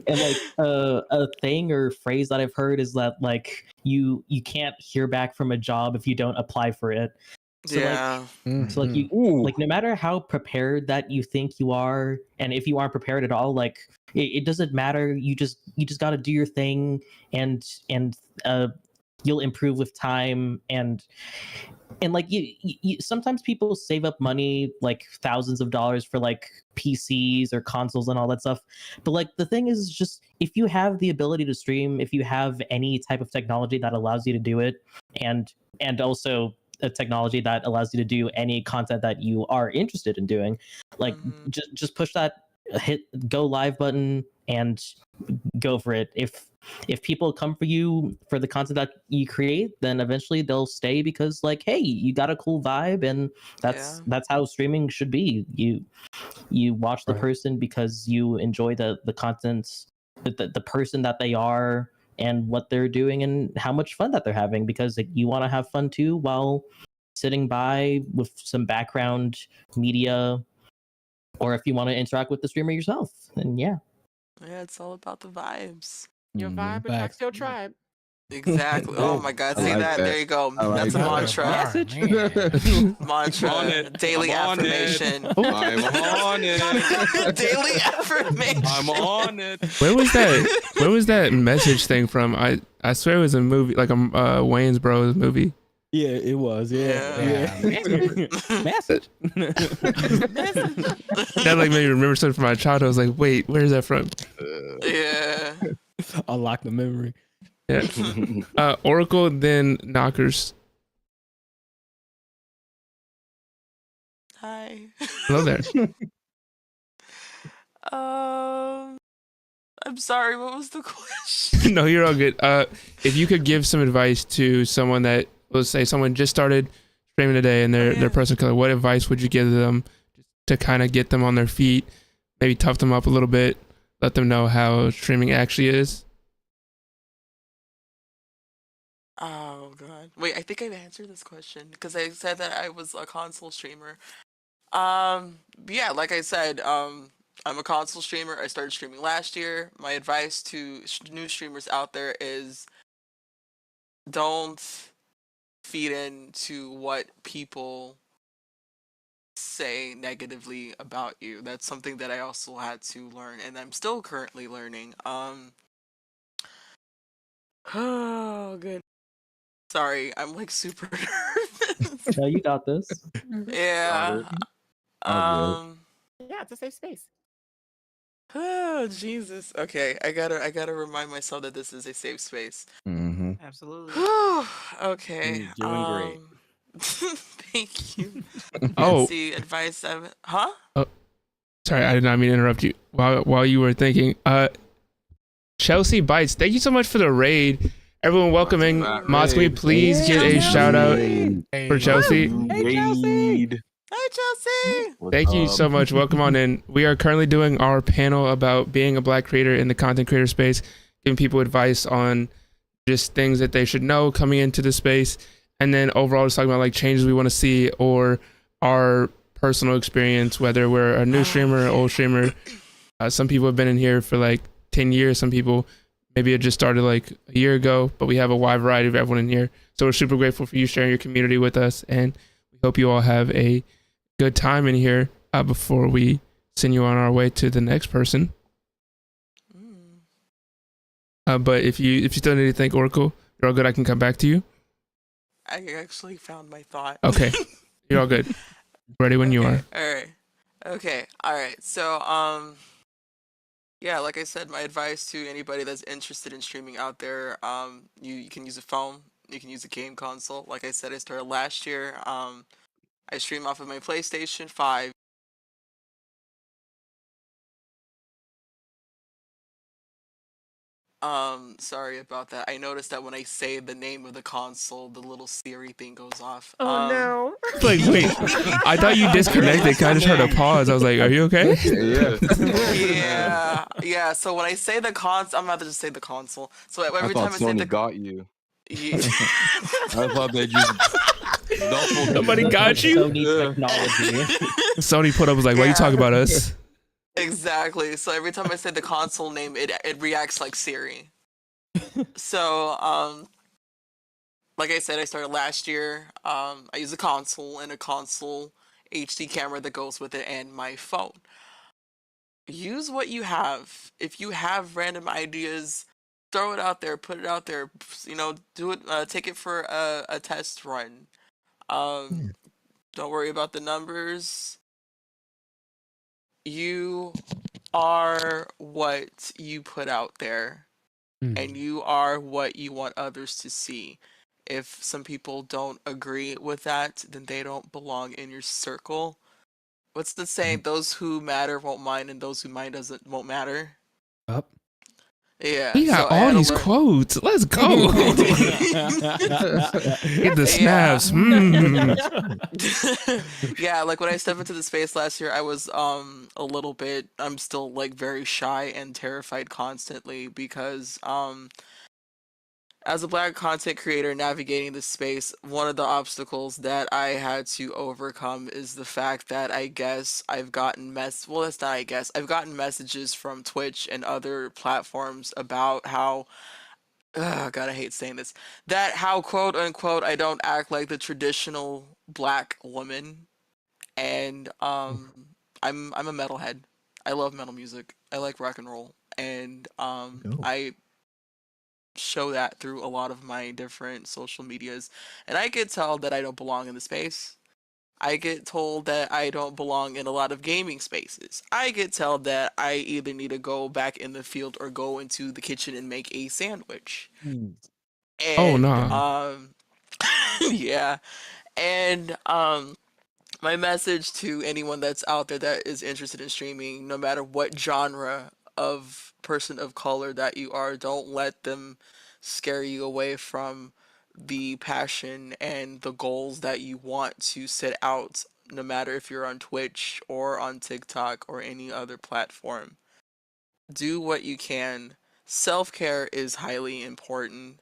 And like a thing or phrase that I've heard is that like you can't hear back from a job if you don't apply for it. So Yeah. so like you like no matter how prepared that you think you are, and if you aren't prepared at all, like it doesn't matter. You just got to do your thing, and you'll improve with time. And like you sometimes people save up money like thousands of dollars for like PCs or consoles and all that stuff. But like the thing is just if you have the ability to stream, if you have any type of technology that allows you to do it, and also a technology that allows you to do any content that you are interested in doing, like just push that hit go live button and go for it. If people come for you for the content that you create, then eventually they'll stay because like, hey, you got a cool vibe, and that's how streaming should be. You watch the person because you enjoy the content, the person that they are and what they're doing and how much fun that they're having, because like, you want to have fun too while sitting by with some background media, or if you want to interact with the streamer yourself. And yeah, it's all about the vibes. Your vibe attracts your tribe. Exactly. Oh my God, I say like that. that. There you go. I like That's a that. mantra. Mantra. On it. Daily I'm on it. affirmation. I'm on it. Daily affirmation. I'm on it. Where was that message thing from? I swear it was a movie, like a Wayne's Bros movie. Yeah, it was. Yeah. Message. That like made me remember something from my childhood. I was like, wait, where's that from? Yeah. Unlock the memory. Yeah. Oracle, then Knockers. Hi. Hello there. I'm sorry. What was the question? No, you're all good. If you could give some advice to someone that, let's say someone just started streaming today and they're a person of color, what advice would you give them to kind of get them on their feet, maybe tough them up a little bit, let them know how streaming actually is? Oh God. Wait, I think I've answered this question because I said that I was a console streamer. Yeah, like I said, I'm a console streamer. I started streaming last year. My advice to new streamers out there is don't feed into what people say negatively about you. That's something that I also had to learn, and I'm still currently learning. Oh, good. Sorry, I'm like super nervous. No, you got this. Yeah. Yeah, it's a safe space. Oh Jesus. Okay, I gotta remind myself that this is a safe space. Mm-hmm. Absolutely. Okay. Doing great. Thank you. Oh. Let's see, advice. Huh? Oh, sorry, I did not mean to interrupt you while you were thinking. Chelsea Bites, thank you so much for the raid. Everyone welcoming mods, can we please get a shout out for Chelsea? Hey Chelsea. Hi Chelsea. Thank you so much. Welcome on in. We are currently doing our panel about being a Black creator in the content creator space, giving people advice on just things that they should know coming into the space, and then overall just talking about like changes we want to see or our personal experience, whether we're a new streamer, old streamer. Some people have been in here for like 10 years. Some people maybe it just started like a year ago, but we have a wide variety of everyone in here. So we're super grateful for you sharing your community with us, and we hope you all have a good time in here before we send you on our way to the next person. But if you still need to think, Oracle, you're all good. I can come back to you. I actually found my thought. Okay, you're all good. Ready when you are. All right. Okay. All right. So, yeah, like I said, my advice to anybody that's interested in streaming out there, you can use a phone, you can use a game console. Like I said, I started last year. I stream off of my PlayStation 5. Sorry about that. I noticed that when I say the name of the console, the little Siri thing goes off. Oh no. Like, wait, I thought you disconnected. I just heard a pause. I was like, are you okay? Yeah. So when I say the console, I'm about to just say the console. So I every thought time I say Sony the got you. yeah. I thought they just duffled Somebody you. got you? Sony technology. Sony put up was like, why you talking about us? Exactly. So every time I say the console name, it reacts like Siri. So like I said, I started last year. I use a console and a console HD camera that goes with it and my phone. Use what you have. If you have random ideas, throw it out there, put it out there. You know, do it. Take it for a test run. Don't worry about the numbers. You are what you put out there, and you are what you want others to see. If some people don't agree with that, then they don't belong in your circle. What's the saying? Those who matter won't mind, and those who mind doesn't won't matter. Up. Yeah. He got So I all had to these learn. quotes. Let's go. Get the snaps. Yeah, like when I stepped into the space last year, I was a little bit. I'm still like very shy and terrified constantly because as a black content creator navigating this space, one of the obstacles that I had to overcome is the fact that I guess I've gotten well, that's not I guess. I've gotten messages from Twitch and other platforms about how God, I hate saying this. That how quote unquote I don't act like the traditional black woman, and I'm a metalhead. I love metal music. I like rock and roll, and I show that through a lot of my different social medias, and I get told that I don't belong in the space. I get told that I don't belong in a lot of gaming spaces. I get told that I either need to go back in the field or go into the kitchen and make a sandwich. Oh, And nah. yeah. And my message to anyone that's out there that is interested in streaming, no matter what genre of person of color that you are, don't let them scare you away from the passion and the goals that you want to set out, no matter if you're on Twitch or on TikTok or any other platform. Do what you can. Self-care is highly important.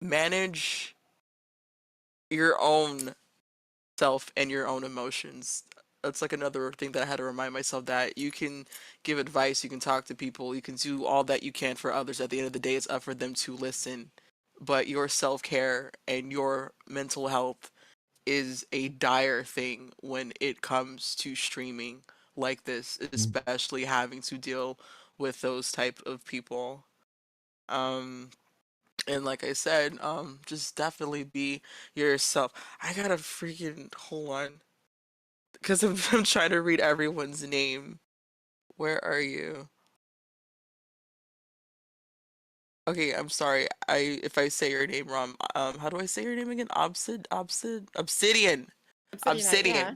Manage your own self and your own emotions. That's like another thing that I had to remind myself that you can give advice, you can talk to people, you can do all that you can for others. At the end of the day, it's up for them to listen. But your self care and your mental health is a dire thing when it comes to streaming like this, especially having to deal with those type of people. Um, and like I said, just definitely be yourself. I gotta freaking hold on, because I'm trying to read everyone's name. Where are you? Okay, I'm sorry. If I say your name wrong, how do I say your name again? Obsidian. Yeah.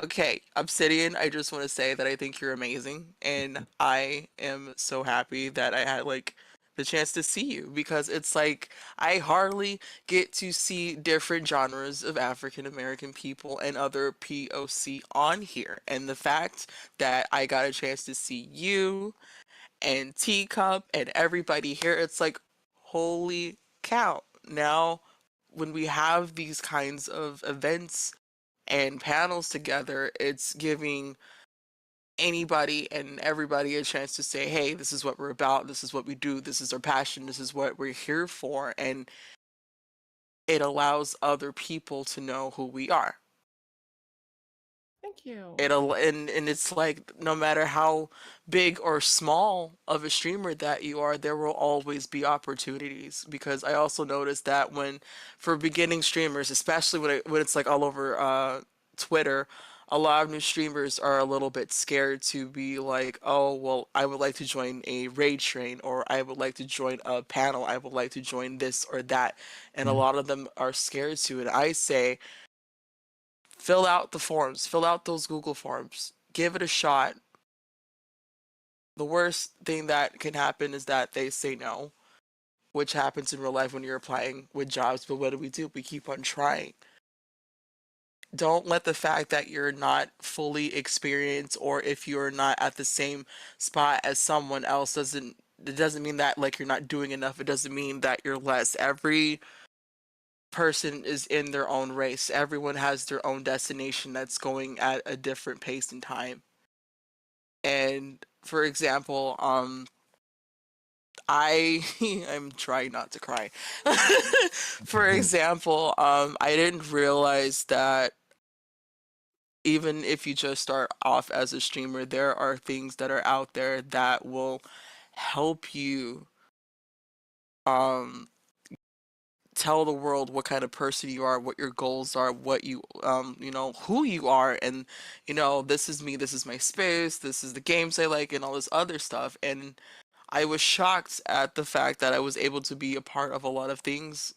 Okay, Obsidian, I just want to say that I think you're amazing, and I am so happy that I had like the chance to see you because it's like I hardly get to see different genres of African American people and other POC on here. And the fact that I got a chance to see you and Teacup and everybody here, it's like, holy cow. Now, when we have these kinds of events and panels together, it's giving anybody and everybody a chance to say, hey, this is what we're about, this is what we do, this is our passion, this is what we're here for, and it allows other people to know who we are. Thank you. And it's like no matter how big or small of a streamer that you are, there will always be opportunities, because I also noticed that when for beginning streamers, especially when it's like all over Twitter, a lot of new streamers are a little bit scared to be like, oh well, I would like to join a raid train, or I would like to join a panel, I would like to join this or that, and a lot of them are scared to it. I say fill out the forms, fill out those Google forms, give it a shot. The worst thing that can happen is that they say no, which happens in real life when you're applying with jobs. But what do? We keep on trying. Don't let the fact that you're not fully experienced, or if you're not at the same spot as someone else, it doesn't mean that like you're not doing enough. It doesn't mean that you're less. Every person is in their own race. Everyone has their own destination that's going at a different pace and time. And for example, I'm trying not to cry. For example, I didn't realize that even if you just start off as a streamer, there are things that are out there that will help you um tell the world what kind of person you are, what your goals are, what you who you are, and this is me, this is my space, this is the games I like, and all this other stuff. And I was shocked at the fact that I was able to be a part of a lot of things,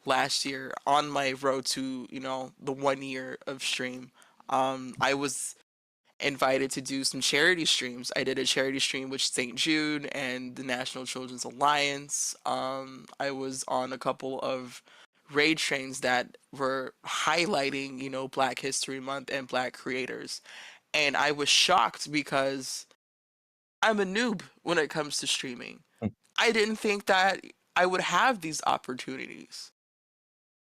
last year on my road to, the 1 year of stream. I was invited to do some charity streams. I did a charity stream with St. Jude and the National Children's Alliance. I was on a couple of raid trains that were highlighting, Black History Month and Black creators. And I was shocked because I'm a noob when it comes to streaming. I didn't think that I would have these opportunities.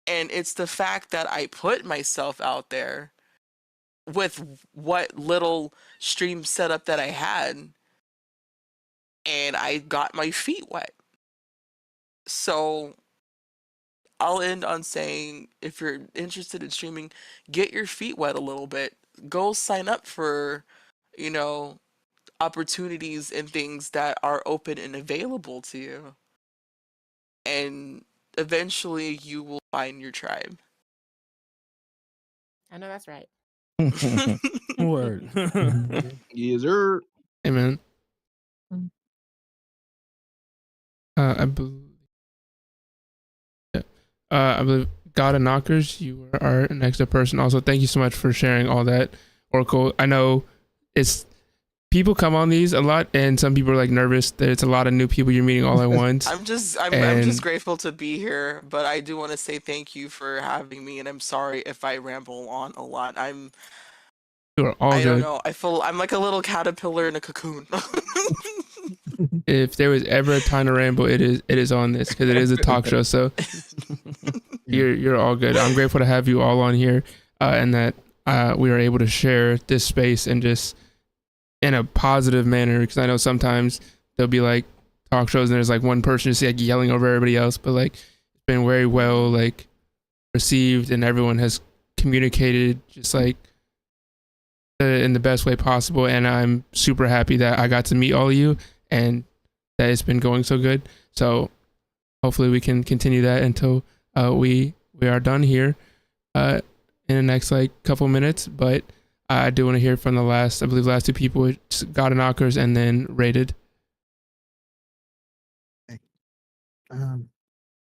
And it's the fact that I put myself out there with what little stream setup that I had, and I got my feet wet. So I'll end on saying, if you're interested in streaming, get your feet wet a little bit. Go sign up for, you know, opportunities and things that are open and available to you. And eventually you will find your tribe. I know that's right. Word. Yes, sir. Amen. I believe. I believe God and Knockers, you are our next up person. Also, thank you so much for sharing all that, Oracle. I know it's people come on these a lot, and some people are like nervous that it's a lot of new people you're meeting all at once. I'm just grateful to be here, but I do want to say thank you for having me, and I'm sorry if I ramble on a lot. You are all I good. don't know. I'm like a little caterpillar in a cocoon. If there was ever a time to ramble, it is on this, because it is a talk show. So you're all good. I'm grateful to have you all on here, and that we are able to share this space and just in a positive manner. Because I know sometimes there'll be like talk shows and there's like one person just like yelling over everybody else, but like it's been very well like received, and everyone has communicated just like in the best way possible. And I'm super happy that I got to meet all of you and that it's been going so good. So hopefully we can continue that until we are done here in the next like couple minutes. But I do want to hear from the last two people. It's God and Knockers and then Rated.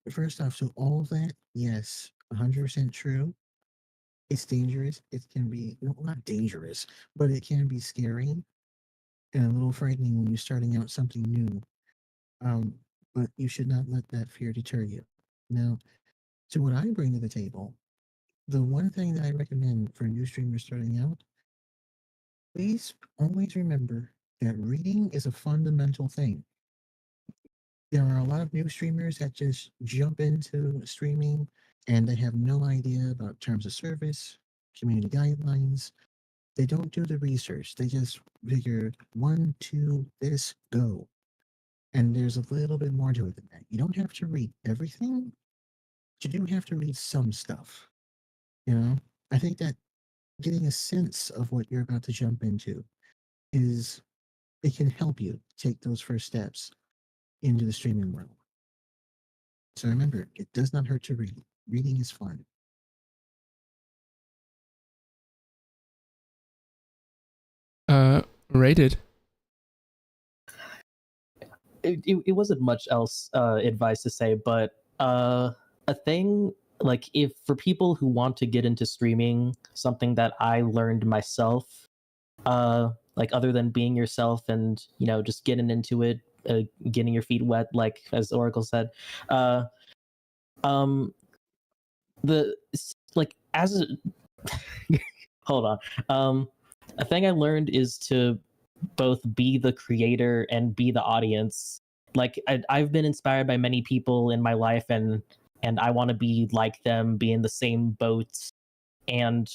First off, so all of that, yes, 100% true. It's dangerous. It can be, no, not dangerous, but it can be scary and a little frightening when you're starting out something new. But you should not let that fear deter you. Now, to what I bring to the table, the one thing that I recommend for new streamers starting out, please always remember that reading is a fundamental thing. There are a lot of new streamers that just jump into streaming and they have no idea about terms of service, community guidelines. They don't do the research. They just figure 1, 2, this, go. And there's a little bit more to it than that. You don't have to read everything, but you do have to read some stuff. You know, I think that getting a sense of what you're about to jump into it can help you take those first steps into the streaming world. So remember, it does not hurt to read. Reading is fun. Rated. It wasn't much else advice to say, but a thing like if for people who want to get into streaming, something that I learned myself, like other than being yourself and just getting into it, getting your feet wet, like as Oracle said. The like as hold on. A thing I learned is to both be the creator and be the audience. Like I've been inspired by many people in my life, and I want to be like them, be in the same boat. And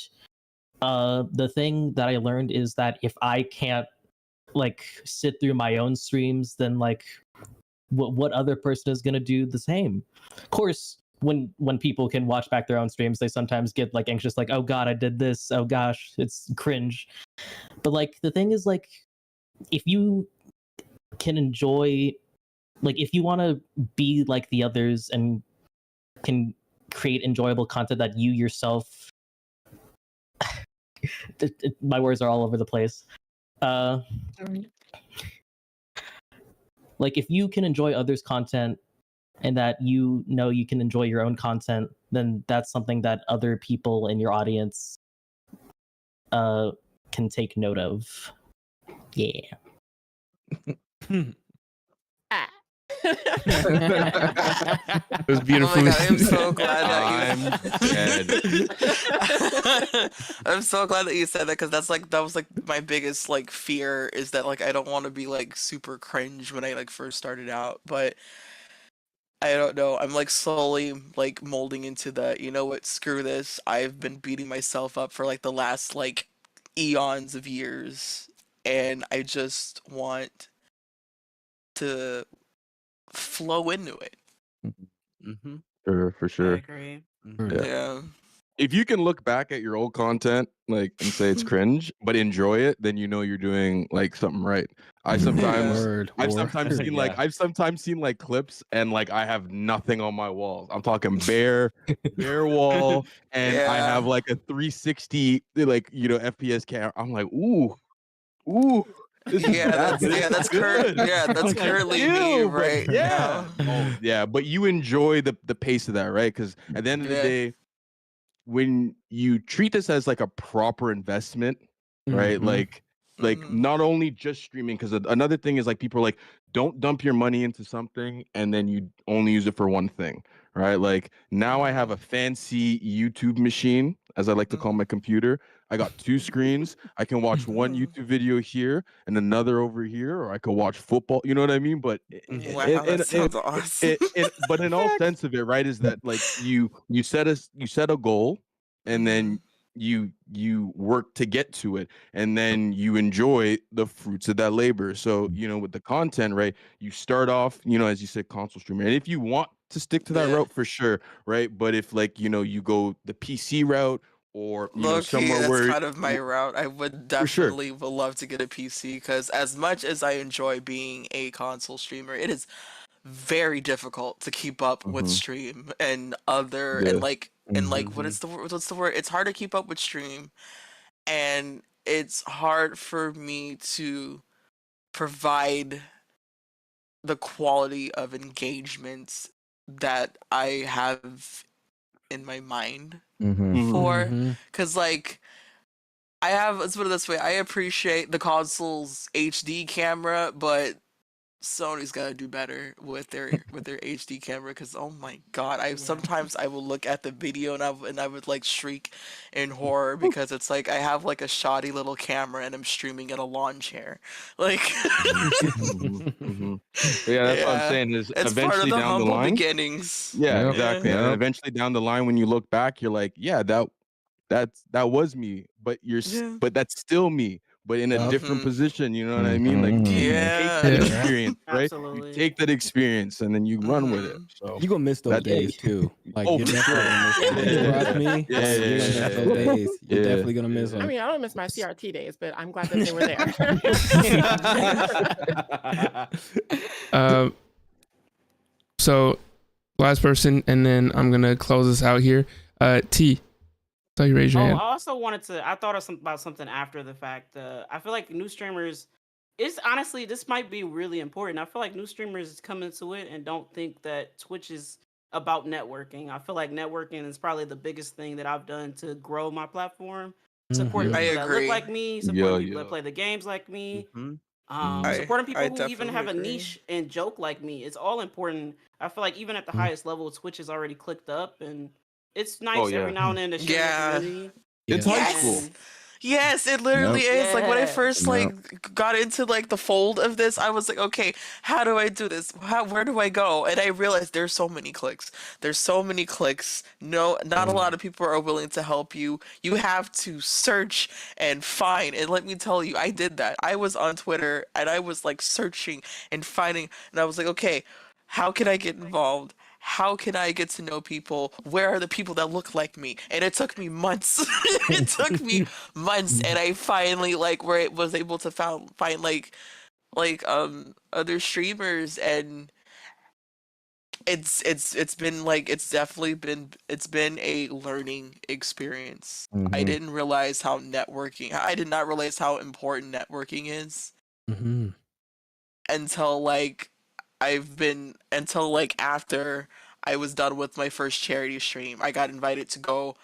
the thing that I learned is that if I can't like sit through my own streams, then like what other person is going to do the same? Of course, when people can watch back their own streams, they sometimes get like anxious, like, oh god, I did this, oh gosh, it's cringe. But like the thing is, like, if you can enjoy, like, if you want to be like the others and can create enjoyable content that you yourself my words are all over the place. Like if you can enjoy others' content and that you can enjoy your own content, then that's something that other people in your audience can take note of. Yeah. It was beautiful. Oh my god, I'm so glad I'm I'm so glad that you said that, because that was like my biggest like fear, is that like I don't want to be like super cringe when I like first started out, but I don't know. I'm like slowly like molding into the, you know what, screw this. I've been beating myself up for like the last like eons of years, and I just want to flow into it. Mm-hmm. For sure. I agree. Yeah. If you can look back at your old content like and say it's cringe but enjoy it, then you know you're doing like something right. I've sometimes seen like I've sometimes seen like clips and like I have nothing on my walls. I'm talking bare wall, and I have like a 360 like FPS camera. I'm like, ooh this is bad, but it's good. that's I'm like, currently me ew, but right yeah. now. Oh yeah, but you enjoy the pace of that, right? Because at the end of the day, when you treat this as like a proper investment, right? Like not only just streaming, because another thing is like people are like, don't dump your money into something and then you only use it for one thing, right? Like now I have a fancy YouTube machine, as I like to call my computer. I got two screens. I can watch one YouTube video here and another over here, or I could watch football. You know what I mean? But Wow, that sounds awesome. but in all sense of it, right, is that like you set a goal, and then you work to get to it, and then you enjoy the fruits of that labor. So with the content, right, you start off as you said, console streamer, and if you want to stick to that route, for sure, right? But if like you go the PC route, or somewhere that's where kind of my route. I would definitely would love to get a PC, because as much as I enjoy being a console streamer, it is very difficult to keep up with stream and other and like what's the word? It's hard to keep up with stream, and it's hard for me to provide the quality of engagements that I have in my mind for, because like let's put it this way, I appreciate the console's HD camera, but Sony's got to do better with their HD camera, because oh my god, sometimes I will look at the video and I would like shriek in horror, because it's like I have like a shoddy little camera and I'm streaming in a lawn chair, like Yeah, that's what I'm saying, is it's eventually part of the down the humble line, beginnings. yeah, exactly. And eventually down the line, when you look back, you're like, yeah, that was me, but but that's still me, but in a different position. You know what I mean? Like you take that experience, right? You take that experience and then you run with it. So you're gonna miss those days too. Like you're definitely gonna miss them. Trust me. Yeah, Like, you're gonna miss those days. You're definitely gonna miss them. I mean, I don't miss my CRT days, but I'm glad that they were there. So last person, and then I'm gonna close this out here. T, so you raise your I hand. also wanted to. I thought about something after the fact. I feel like new streamers. It's honestly, this might be really important. I feel like new streamers come into it and don't think that Twitch is about networking. I feel like networking is probably the biggest thing that I've done to grow my platform. supporting I people that look agree. like me, supporting people that play the games like me, supporting people who even have a niche and joke like me. It's all important. I feel like even at the highest level, Twitch is already clicked up, and it's nice every now and then to share your community. It's high school. Yes, it literally is. Like when I first Yep. got into like the fold of this, I was like, okay, how do I do this? Where do I go? And I realized there's so many clicks. There's so many clicks. No, not a lot of people are willing to help you. You have to search and find. And let me tell you, I did that. I was on Twitter and I was like searching and finding, and I was like, okay, how can I get involved? How can I get to know people? Where are the people that look like me? And it took me months. It took me months, and I finally was able to find other streamers, and it's been like it's been a learning experience. I didn't realize how I did not realize how important networking is until after I was done with my first charity stream. I got invited to go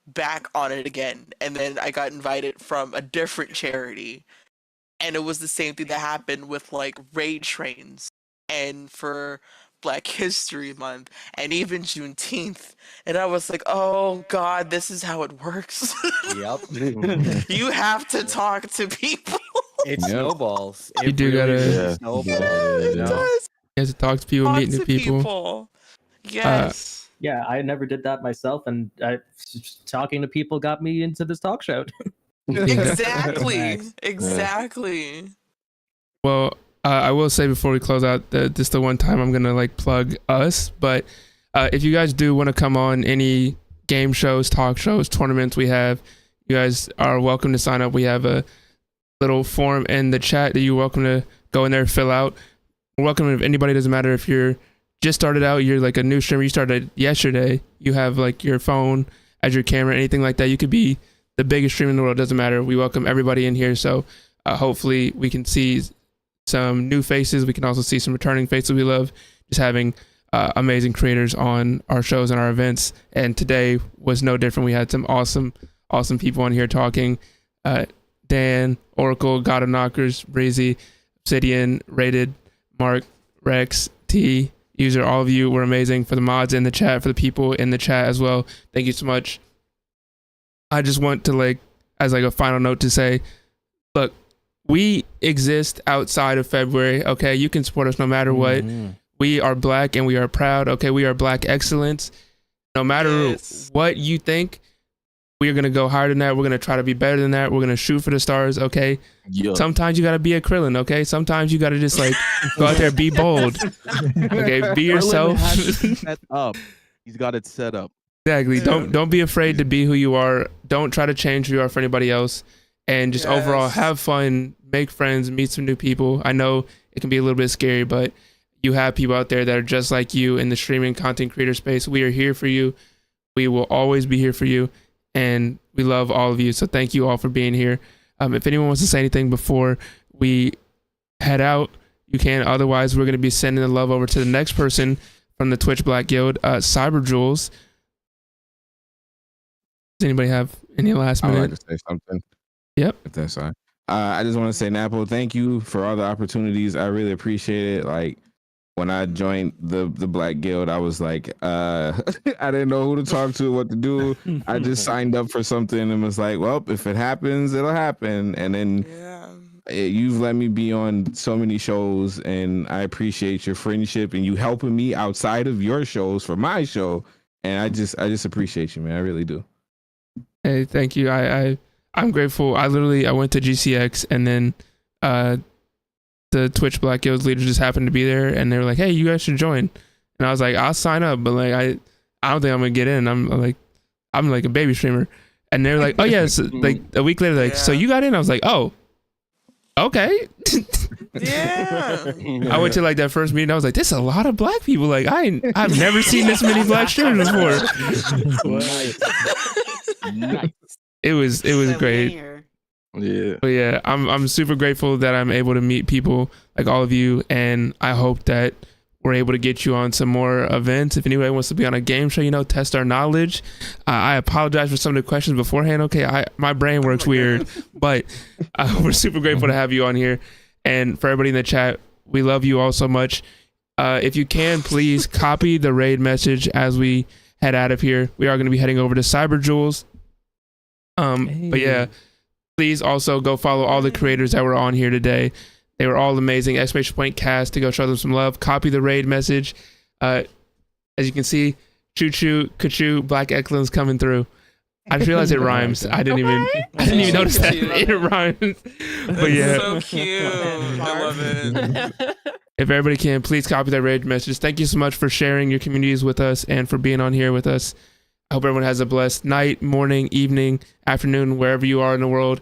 back on it again, and then I got invited from a different charity, and it was the same thing that happened with like raid trains and for Black History Month and even Juneteenth, and I was like, oh god, this is how it works. Yep. You have to talk to people. It snowballs. You do gotta snowballs. It does. You have to talk to people, meet new people. Yes. Yeah, I never did that myself, and talking to people got me into this talk show. Exactly. Exactly. Well, I will say before we close out, this the one time I'm gonna like plug us. But if you guys do want to come on any game shows, talk shows, tournaments we have, you guys are welcome to sign up. We have a little form in the chat that you're welcome to go in there, fill out. We're welcome if anybody, doesn't matter if you're just started out, you're like a new streamer, you started yesterday, you have like your phone as your camera, anything like that. You could be the biggest streamer in the world, doesn't matter. We welcome everybody in here. So hopefully we can see some new faces. We can also see some returning faces. We love just having amazing creators on our shows and our events. And today was no different. We had some awesome people on here talking. Dan, Oracle, God of Knockers, Breezy, Obsidian, Rated, Mark, Rex, T, User, all of you were amazing. For the mods in the chat, for the people in the chat as well, thank you so much. I just want to as a final note to say, look, we exist outside of February, okay? You can support us no matter what. We are Black and we are proud, okay? We are Black excellence. No matter what you think, we are going to go higher than that. We're going to try to be better than that. We're going to shoot for the stars, okay? Sometimes you got to be a Krillin, okay? Sometimes you got to just go out there, be bold. Okay, be yourself. Set up. He's got it set up. Exactly. Don't be afraid to be who you are. Don't try to change who you are for anybody else. And just overall have fun, make friends, meet some new people. I know it can be a little bit scary, but you have people out there that are just like you in the streaming content creator space. We are here for you. We will always be here for you. And we love all of you. So thank you all for being here. If anyone wants to say anything before we head out, you can. Otherwise, we're going to be sending the love over to the next person from the Twitch Black Guild, Cyber Jules. Does anybody have any last minute? I would like to say something. Yep. If that's all right. I just want to say, Napo, thank you for all the opportunities. I really appreciate it. Like, when I joined the Black Guild, I was like, I didn't know who to talk to, what to do. I just signed up for something and was like, well, if it happens, it'll happen. And then you've let me be on so many shows, and I appreciate your friendship and you helping me outside of your shows for my show. And I just appreciate you, man. I really do. Hey, thank you. I'm grateful. I went to GCX, and then the Twitch Black Guild leaders just happened to be there, and they were like, hey, you guys should join. And I was like, I'll sign up, but I don't think I'm gonna get in. I'm like a baby streamer. And they're like, oh yeah, so, like a week later, so you got in? I was like, oh, okay. Yeah. I went to that first meeting. I was like, there's a lot of Black people. I've never seen this many Black streamers before. Nice. It was great. Yeah. But yeah, I'm super grateful that I'm able to meet people like all of you, and I hope that we're able to get you on some more events. If anybody wants to be on a game show, you know, test our knowledge. I apologize for some of the questions beforehand. Okay, my brain works weird, but we're super grateful to have you on here. And for everybody in the chat, we love you all so much. If you can, please copy the raid message as we head out of here. We are going to be heading over to Cyber Jewels. But yeah, please also go follow all the creators that were on here today. They were all amazing. Exclamation point cast to go show them some love. Copy the raid message. As you can see, Choo Choo, Kachoo, Black Eklund's coming through. I just realized it rhymes. I didn't even notice that it rhymes. But yeah, so cute. I love it. if everybody can, please copy that raid message. Thank you so much for sharing your communities with us and for being on here with us. I hope everyone has a blessed night, morning, evening, afternoon, wherever you are in the world.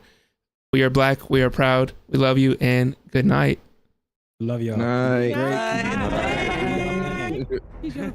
We are Black. We are proud. We love you, and good night. Love y'all. Night. Bye.